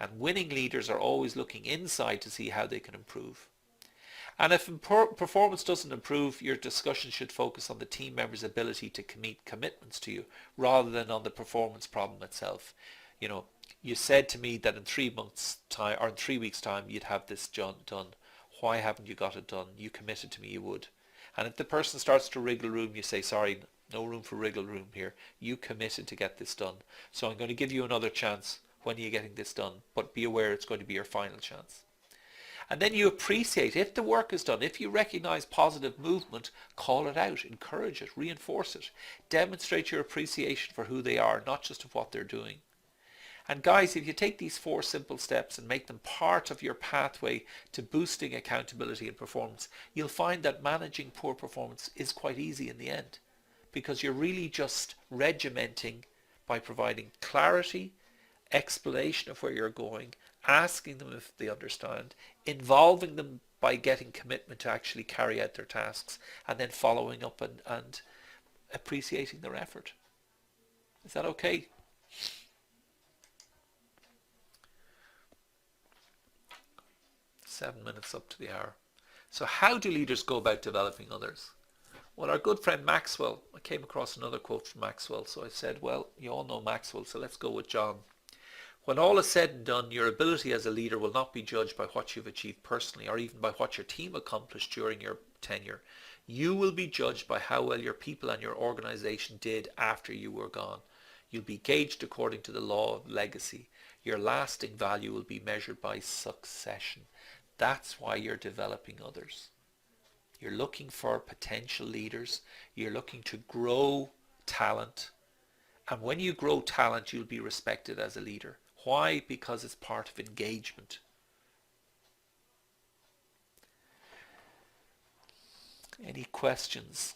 And winning leaders are always looking inside to see how they can improve. And if performance doesn't improve, your discussion should focus on the team member's ability to meet commitments to you rather than on the performance problem itself. You know, you said to me that in 3 months' time or in 3 weeks' time you'd have this done. Why haven't you got it done? You committed to me you would. And if the person starts to wriggle room, you say, sorry, no room for wriggle room here. You committed to get this done. So I'm going to give you another chance. When are you getting this done? But be aware it's going to be your final chance. And then you appreciate if the work is done. If you recognize positive movement, call it out, encourage it, reinforce it. Demonstrate your appreciation for who they are, not just of what they're doing. And guys, if you take these 4 simple steps and make them part of your pathway to boosting accountability and performance, you'll find that managing poor performance is quite easy in the end, because you're really just regimenting by providing clarity, explanation of where you're going, asking them if they understand, involving them by getting commitment to actually carry out their tasks, and then following up and appreciating their effort. Is that okay? Seven minutes up to the hour. So how do leaders go about developing others? Well, our good friend Maxwell, I came across another quote from Maxwell, so I said, well, you all know Maxwell, so let's go with John. When all is said and done, your ability as a leader will not be judged by what you've achieved personally or even by what your team accomplished during your tenure. You will be judged by how well your people and your organization did after you were gone. You'll be gauged according to the law of legacy. Your lasting value will be measured by succession. That's why you're developing others. You're looking for potential leaders. You're looking to grow talent. And when you grow talent, you'll be respected as a leader. Why? Because it's part of engagement. Any questions?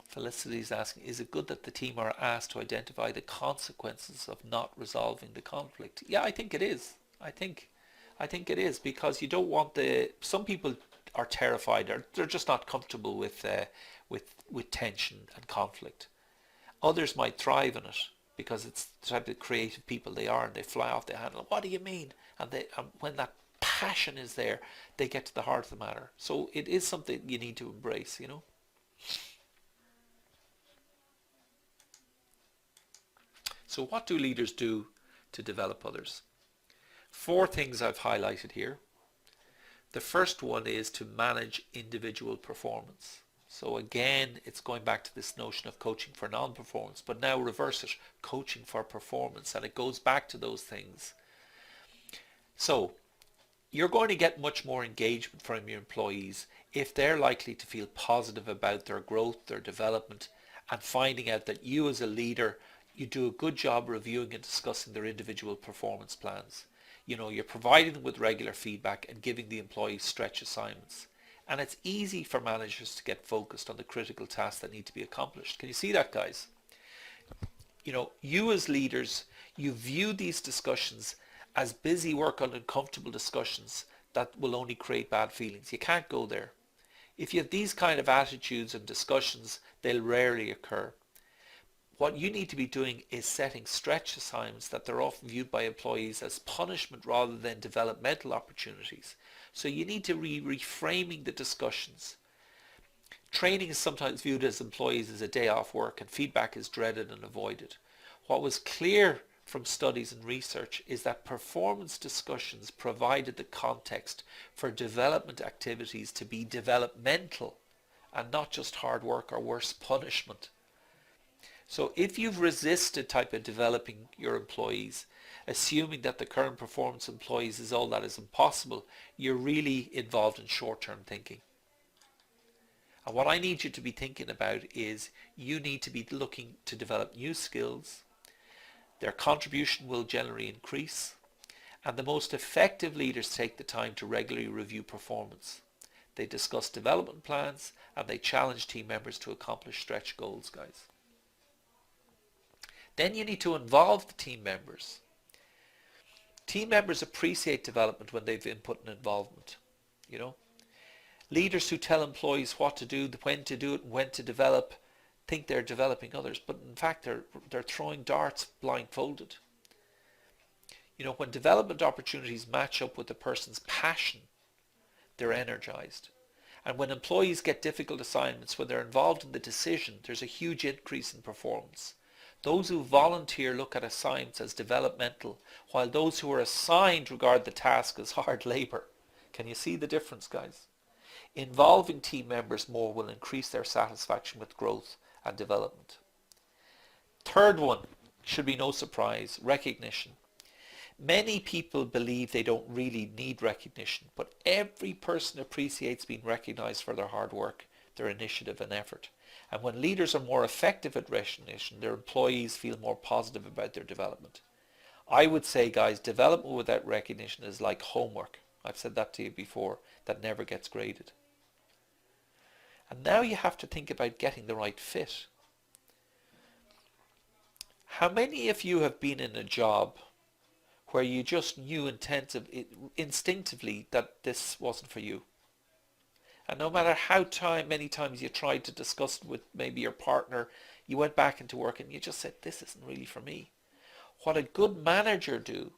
Felicity is asking, is it good that the team are asked to identify the consequences of not resolving the conflict? Yeah, I think it is. I think it is, because you don't want some people are terrified, or they're just not comfortable with tension and conflict. Others might thrive in it because it's the type of creative people they are, and they fly off the handle. What do you mean? And when that passion is there, they get to the heart of the matter. So it is something you need to embrace, you know. So what do leaders do to develop others? 4 things I've highlighted here. The first one is to manage individual performance. So again, it's going back to this notion of coaching for non-performance, but now reverse it, coaching for performance, and it goes back to those things. So you're going to get much more engagement from your employees if they're likely to feel positive about their growth, their development, and finding out that you as a leader, you do a good job reviewing and discussing their individual performance plans. You're providing them with regular feedback and giving the employees stretch assignments. And it's easy for managers to get focused on the critical tasks that need to be accomplished. Can you see that, guys? You as leaders, you view these discussions as busy work on uncomfortable discussions that will only create bad feelings. You can't go there. If you have these kind of attitudes and discussions, they'll rarely occur. What you need to be doing is setting stretch assignments that they're often viewed by employees as punishment rather than developmental opportunities. So you need to be reframing the discussions. Training is sometimes viewed as employees as a day off work, and feedback is dreaded and avoided. What was clear from studies and research is that performance discussions provided the context for development activities to be developmental and not just hard work or worse, punishment. So if you've resisted type of developing your employees, assuming that the current performance employees is all that is impossible, you're really involved in short-term thinking. And what I need you to be thinking about is you need to be looking to develop new skills. Their contribution will generally increase, and the most effective leaders take the time to regularly review performance. They discuss development plans and they challenge team members to accomplish stretch goals, guys. Then you need to involve the team members. Team members appreciate development when they've input and involvement. Leaders who tell employees what to do, when to do it, and when to develop, think they're developing others, but in fact they're throwing darts blindfolded. When development opportunities match up with the person's passion, they're energized. And when employees get difficult assignments, when they're involved in the decision, there's a huge increase in performance. Those who volunteer look at assignments as developmental, while those who are assigned regard the task as hard labor. Can you see the difference, guys? Involving team members more will increase their satisfaction with growth and development. Third one, should be no surprise, recognition. Many people believe they don't really need recognition, but every person appreciates being recognized for their hard work, their initiative and effort. And when leaders are more effective at recognition, their employees feel more positive about their development. I would say, guys, development without recognition is like homework. I've said that to you before, that never gets graded. And now you have to think about getting the right fit. How many of you have been in a job where you just knew instinctively that this wasn't for you? And no matter how many times you tried to discuss it with maybe your partner, you went back into work and you just said, this isn't really for me. What a good manager do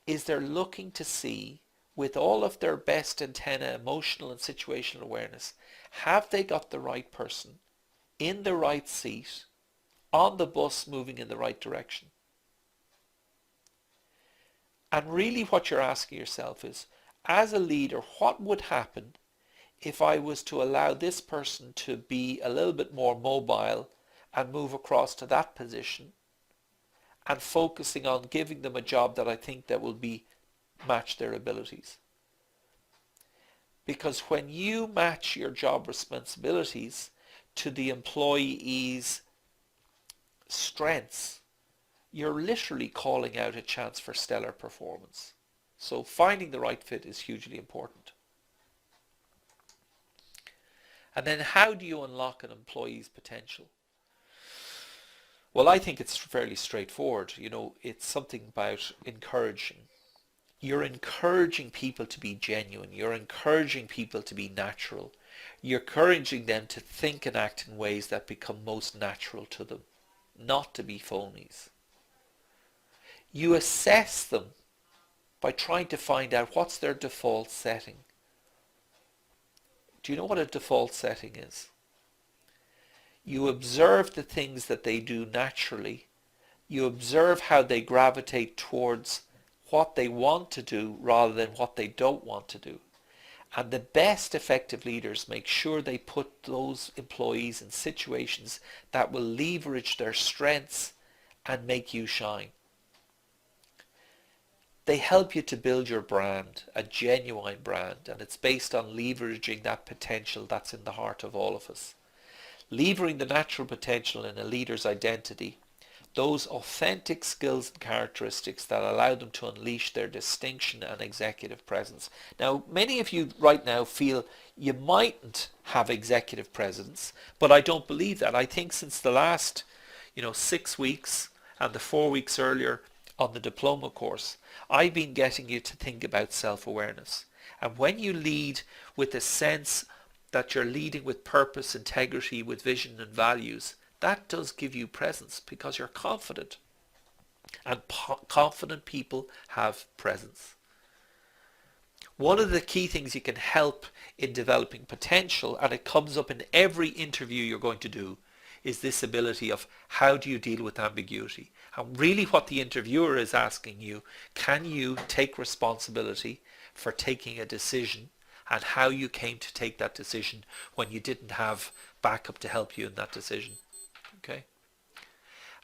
is they're looking to see, with all of their best antenna, emotional and situational awareness, have they got the right person in the right seat, on the bus moving in the right direction? And really what you're asking yourself is, as a leader, what would happen if I was to allow this person to be a little bit more mobile and move across to that position and focusing on giving them a job that I think that will match their abilities? Because when you match your job responsibilities to the employee's strengths, you're literally calling out a chance for stellar performance. So finding the right fit is hugely important. And then how do you unlock an employee's potential? Well, I think it's fairly straightforward. It's something about encouraging. You're encouraging people to be genuine. You're encouraging people to be natural. You're encouraging them to think and act in ways that become most natural to them, not to be phonies. You assess them by trying to find out what's their default setting. Do you know what a default setting is? You observe the things that they do naturally. You observe how they gravitate towards what they want to do rather than what they don't want to do. And the best effective leaders make sure they put those employees in situations that will leverage their strengths and make you shine. They help you to build your brand, a genuine brand, and it's based on leveraging that potential that's in the heart of all of us. Levering the natural potential in a leader's identity, those authentic skills and characteristics that allow them to unleash their distinction and executive presence. Now, many of you right now feel you mightn't have executive presence, but I don't believe that. I think since the last, 6 weeks and the 4 weeks earlier on the diploma course, I've been getting you to think about self-awareness. And when you lead with a sense that you're leading with purpose, integrity, with vision and values, that does give you presence because you're confident. And confident people have presence. One of the key things you can help in developing potential, and it comes up in every interview you're going to do, is this ability of how do you deal with ambiguity? And really what the interviewer is asking you, can you take responsibility for taking a decision and how you came to take that decision when you didn't have backup to help you in that decision? Okay.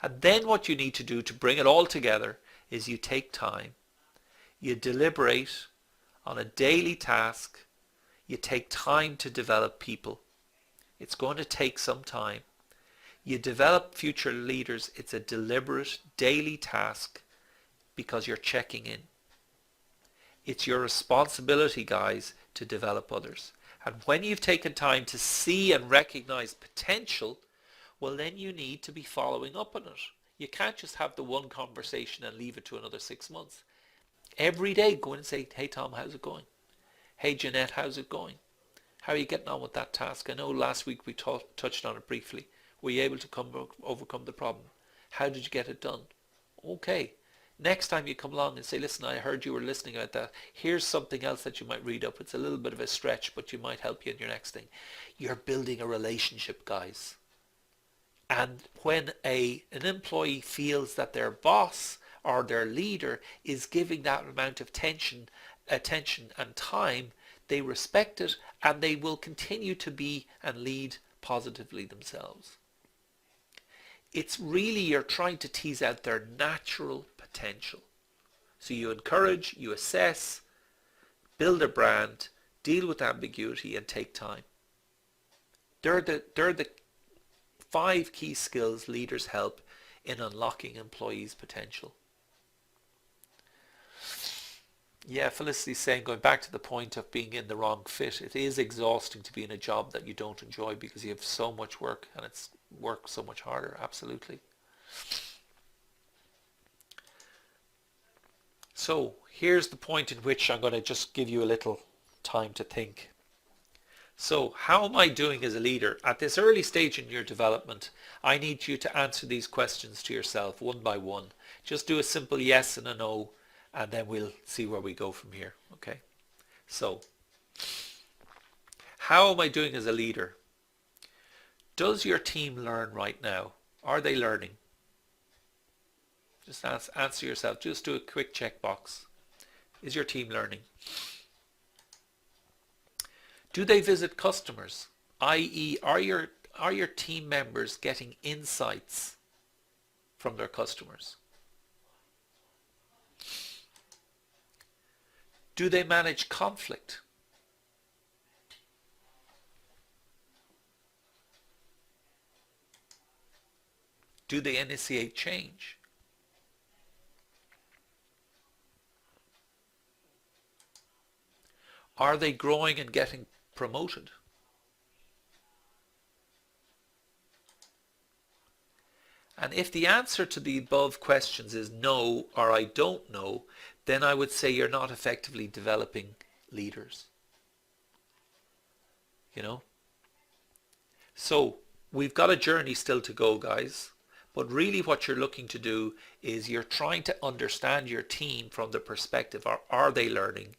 And then what you need to do to bring it all together is you take time, you deliberate on a daily task, you take time to develop people. It's going to take some time. You develop future leaders. It's a deliberate daily task because you're checking in. It's your responsibility, guys, to develop others. And when you've taken time to see and recognize potential, well, then you need to be following up on it. You can't just have the one conversation and leave it to another 6 months. Every day go in and say, hey Tom, how's it going? Hey Jeanette, how's it going? How are you getting on with that task? I know last week we touched on it briefly. Were you able to overcome the problem? How did you get it done? Okay. Next time you come along and say, listen, I heard you were listening about that. Here's something else that you might read up. It's a little bit of a stretch, but you might help you in your next thing. You're building a relationship, guys. And when an employee feels that their boss or their leader is giving that amount of attention and time, they respect it and they will continue to be and lead positively themselves. It's really you're trying to tease out their natural potential. So you encourage, you assess, build a brand, deal with ambiguity and take time. They're the 5 key skills leaders help in unlocking employees' potential. Yeah, Felicity's saying, going back to the point of being in the wrong fit, it is exhausting to be in a job that you don't enjoy because you have so much work and it's work so much harder. Absolutely. So here's the point in which I'm going to just give you a little time to think. So how am I doing as a leader? At this early stage in your development, I need you to answer these questions to yourself one by one. Just do a simple yes and a no, and then we'll see where we go from here. Okay? So, how am I doing as a leader? Does your team learn right now? Are they learning? Just answer yourself. Just do a quick checkbox. Is your team learning? Do they visit customers? i.e., are your team members getting insights from their customers? Do they manage conflict? Do they initiate change? Are they growing and getting promoted? And if the answer to the above questions is no or I don't know, then I would say you're not effectively developing leaders. So we've got a journey still to go, guys. But really what you're looking to do is you're trying to understand your team from the perspective of, are they learning?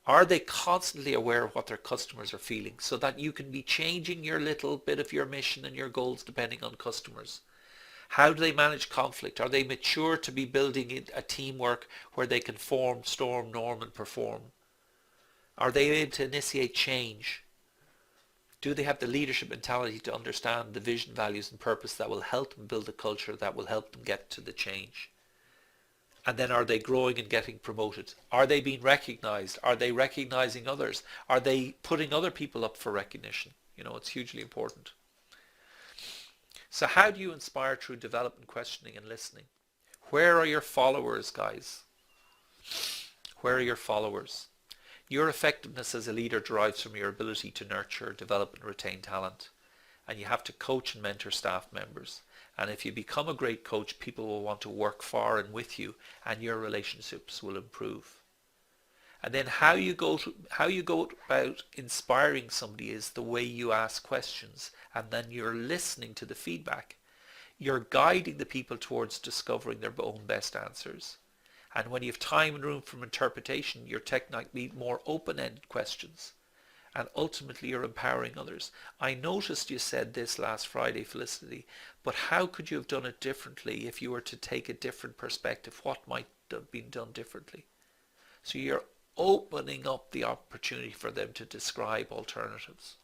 Are they constantly aware of what their customers are feeling so that you can be changing your little bit of your mission and your goals depending on customers? How do they manage conflict? Are they mature to be building a teamwork where they can form, storm, norm and perform? Are they able to initiate change? Do they have the leadership mentality to understand the vision, values and purpose that will help them build a culture that will help them get to the change? And then are they growing and getting promoted? Are they being recognized? Are they recognizing others? Are they putting other people up for recognition? It's hugely important. So how do you inspire through development, questioning and listening? Where are your followers, guys? Where are your followers? Your effectiveness as a leader derives from your ability to nurture, develop and retain talent. And you have to coach and mentor staff members. And if you become a great coach, people will want to work for and with you, and your relationships will improve. And then how you go about inspiring somebody is the way you ask questions, and then you're listening to the feedback. You're guiding the people towards discovering their own best answers. And when you have time and room for interpretation, your technique needs more open-ended questions. And ultimately you're empowering others. I noticed you said this last Friday, Felicity, but how could you have done it differently if you were to take a different perspective? What might have been done differently? So you're opening up the opportunity for them to describe alternatives.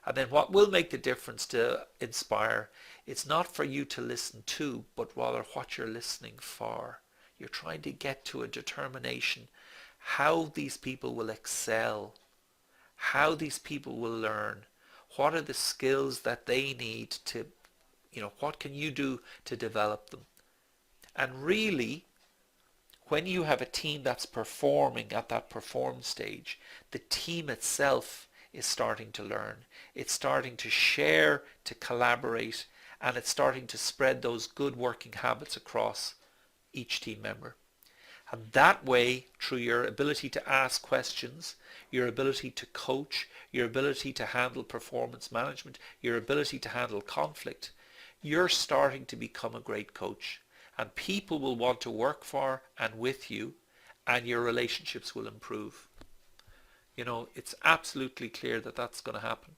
And then what will make the difference to inspire, it's not for you to listen to, but rather what you're listening for. You're trying to get to a determination how these people will excel, how these people will learn, what are the skills that they need to, what can you do to develop them? And really, when you have a team that's performing at that perform stage, the team itself is starting to learn. It's starting to share, to collaborate, and it's starting to spread those good working habits across each team member. And that way, through your ability to ask questions, your ability to coach, your ability to handle performance management, your ability to handle conflict, you're starting to become a great coach. And people will want to work for and with you, and your relationships will improve. It's absolutely clear that that's going to happen.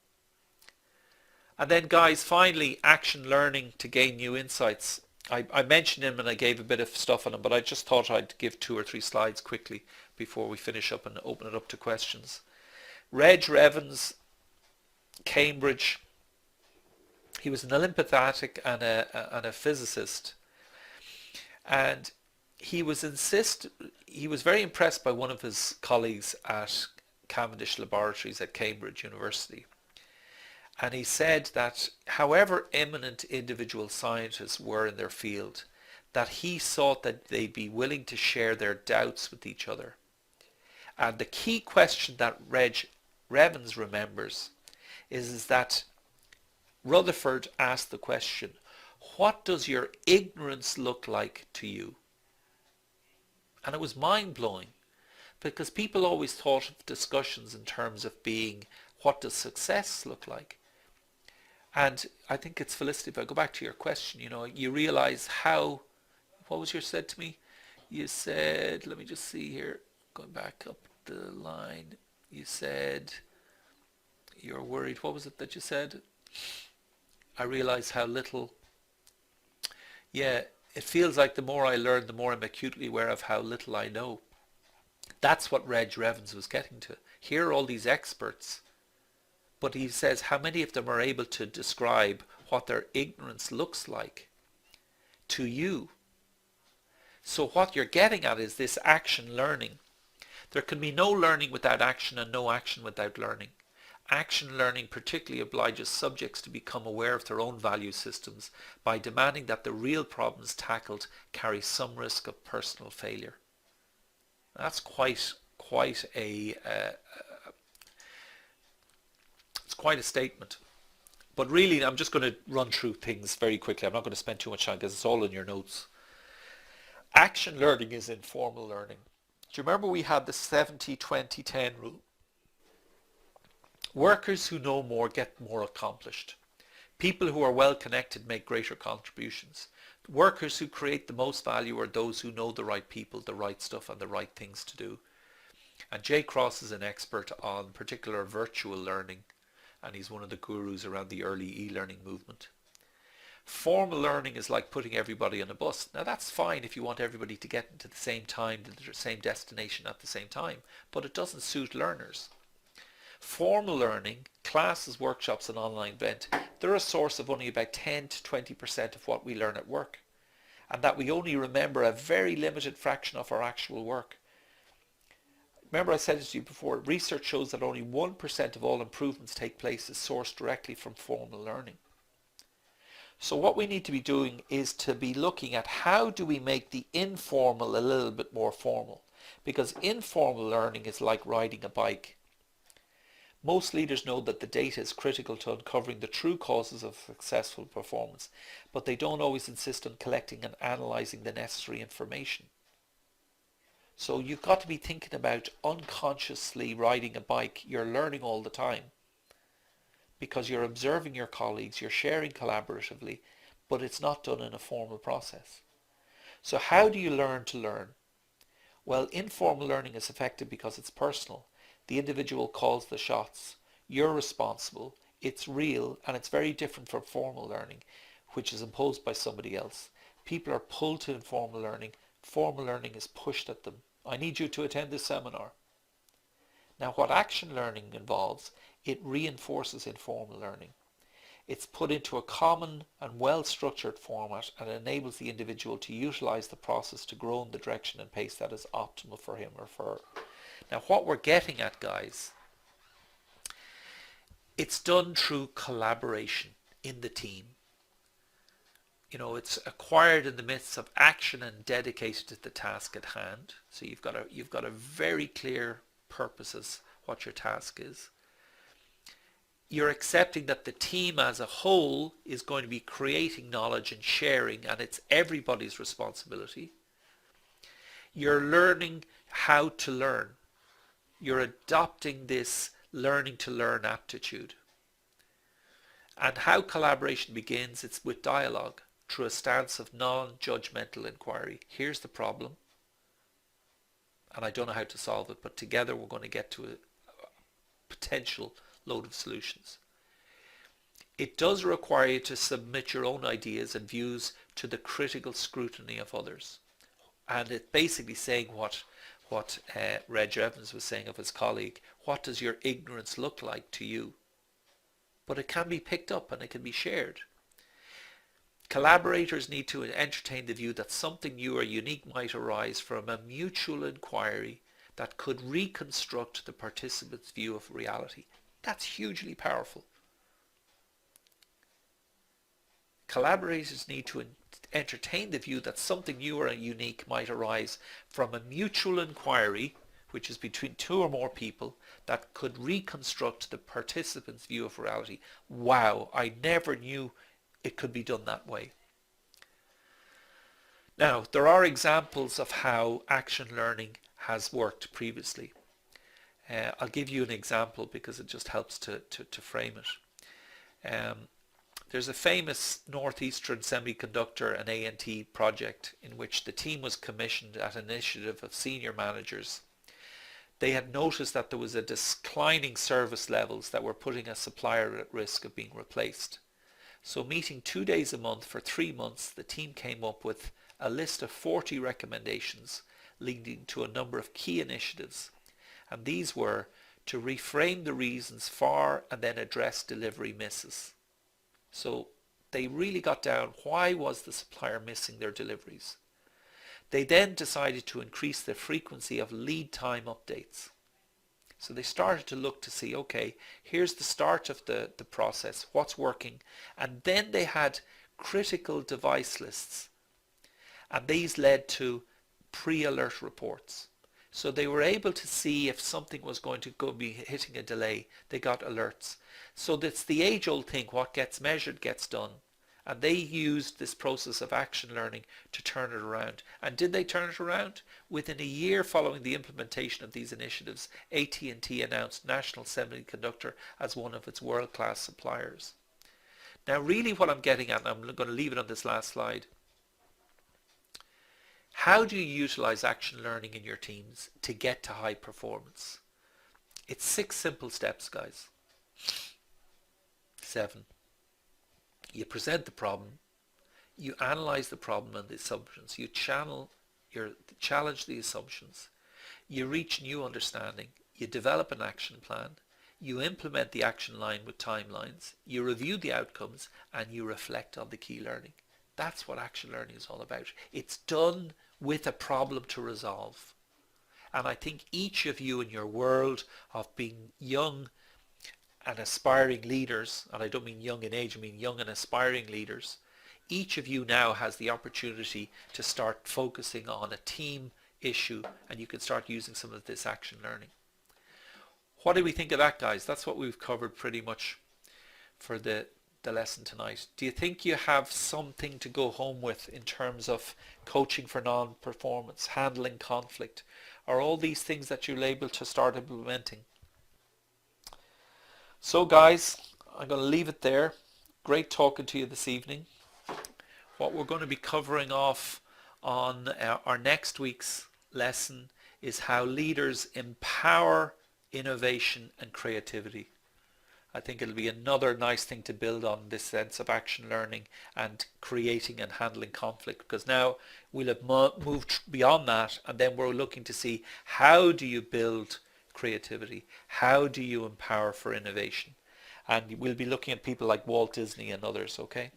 And then guys, finally, action learning to gain new insights. I mentioned him and I gave a bit of stuff on him, but I just thought I'd give 2 or 3 slides quickly before we finish up and open it up to questions. Reg Revans, Cambridge. He was an Olympic and a physicist. And he was very impressed by one of his colleagues at Cavendish Laboratories at Cambridge University. And he said that however eminent individual scientists were in their field, that he thought that they'd be willing to share their doubts with each other. And the key question that Reg Revans remembers is that Rutherford asked the question, what does your ignorance look like to you? And it was mind-blowing, because people always thought of discussions in terms of being, what does success look like? And I think it's Felicity, if I go back to your question, you realize how, what was your said to me? You said, let me just see here, going back up the line, you said, you're worried, what was it that you said? I realize how little, yeah, it feels like the more I learn, the more I'm acutely aware of how little I know. That's what Reg Revans was getting to. Here are all these experts, but he says how many of them are able to describe what their ignorance looks like to you. So what you're getting at is this action learning. There can be no learning without action and no action without learning. Action learning particularly obliges subjects to become aware of their own value systems by demanding that the real problems tackled carry some risk of personal failure. That's quite a it's quite a statement. But really, I'm just going to run through things very quickly. I'm not going to spend too much time because it's all in your notes. Action learning is informal learning. Do you remember we had the 70-20-10 rule? Workers who know more get more accomplished. People who are well connected make greater contributions. Workers who create the most value are those who know the right people, the right stuff and the right things to do. And Jay Cross is an expert on particular virtual learning, and he's one of the gurus around the early e-learning movement. Formal learning is like putting everybody on a bus. Now that's fine if you want everybody to get into the same time, to the same destination at the same time, but it doesn't suit learners. Formal learning, classes, workshops and online event, they're a source of only about 10 to 20% of what we learn at work, and that we only remember a very limited fraction of our actual work. Remember I said it to you before, research shows that only 1% of all improvements take place is sourced directly from formal learning. So what we need to be doing is to be looking at how do we make the informal a little bit more formal, because informal learning is like riding a bike. Most leaders know that the data is critical to uncovering the true causes of successful performance, but they don't always insist on collecting and analysing the necessary information. So you've got to be thinking about unconsciously riding a bike. You're learning all the time because you're observing your colleagues, you're sharing collaboratively, but it's not done in a formal process. So how do you learn to learn? Well, informal learning is effective because it's personal. The individual calls the shots. You're responsible. It's real, and it's very different from formal learning, which is imposed by somebody else. People are pulled to informal learning. Formal learning is pushed at them. I need you to attend this seminar. Now, what action learning involves, it reinforces informal learning. It's put into a common and well-structured format and enables the individual to utilize the process to grow in the direction and pace that is optimal for him or for her. Now, what we're getting at, guys, it's done through collaboration in the team. You know, it's acquired in the midst of action and dedicated to the task at hand. So you've got a very clear purpose as what your task is. You're accepting that the team as a whole is going to be creating knowledge and sharing, and it's everybody's responsibility. You're learning how to learn. You're adopting this learning to learn aptitude. And how collaboration begins, it's with dialogue, through a stance of non-judgmental inquiry. Here's the problem, and I don't know how to solve it, but together we're going to get to a potential load of solutions. It does require you to submit your own ideas and views to the critical scrutiny of others. And it's basically saying what Reg Evans was saying of his colleague. What does your ignorance look like to you? But it can be picked up and it can be shared. Collaborators need to entertain the view that something new or unique might arise from a mutual inquiry that could reconstruct the participant's view of reality. That's hugely powerful. Collaborators need to entertain the view that something new or unique might arise from a mutual inquiry, which is between two or more people, that could reconstruct the participant's view of reality. Wow, I never knew it could be done that way. Now, there are examples of how action learning has worked previously. I'll give you an example because it just helps to frame it. There's a famous Northeastern Semiconductor and A&T project in which the team was commissioned at an initiative of senior managers. They had noticed that there was a declining service levels that were putting a supplier at risk of being replaced. So meeting 2 days a month for 3 months, the team came up with a list of 40 recommendations leading to a number of key initiatives. And these were to reframe the reasons for and then address delivery misses. So they really got down, why was the supplier missing their deliveries? They then decided to increase the frequency of lead time updates. So they started to look to see, okay, here's the start of the process, what's working, and then they had critical device lists, and these led to pre-alert reports. So they were able to see if something was going to be hitting a delay. They got alerts. So that's the age-old thing, what gets measured gets done. And they used this process of action learning to turn it around. And did they turn it around? Within a year following the implementation of these initiatives, AT&T announced National Semiconductor as one of its world-class suppliers. Now really what I'm getting at, and I'm going to leave it on this last slide, how do you utilize action learning in your teams to get to high performance? It's 6 simple steps, guys. 7. You present the problem. You analyze the problem and the assumptions. You challenge the assumptions. You reach new understanding. You develop an action plan. You implement the action line with timelines. You review the outcomes and you reflect on the key learning. That's what action learning is all about. It's done with a problem to resolve. And I think each of you in your world of being young and aspiring leaders, and I don't mean young in age, I mean young and aspiring leaders, each of you now has the opportunity to start focusing on a team issue, and you can start using some of this action learning. What do we think of that, guys? That's what we've covered pretty much for the lesson tonight. Do you think you have something to go home with in terms of coaching for non-performance, handling conflict? Are all these things that you label to start implementing? So guys, I'm going to leave it there. Great talking to you this evening. What we're going to be covering off on our next week's lesson is how leaders empower innovation and creativity. I think it'll be another nice thing to build on, this sense of action learning and creating and handling conflict, because now we'll have moved beyond that, and then we're looking to see how do you build creativity, how do you empower for innovation, and we'll be looking at people like Walt Disney and others. Okay.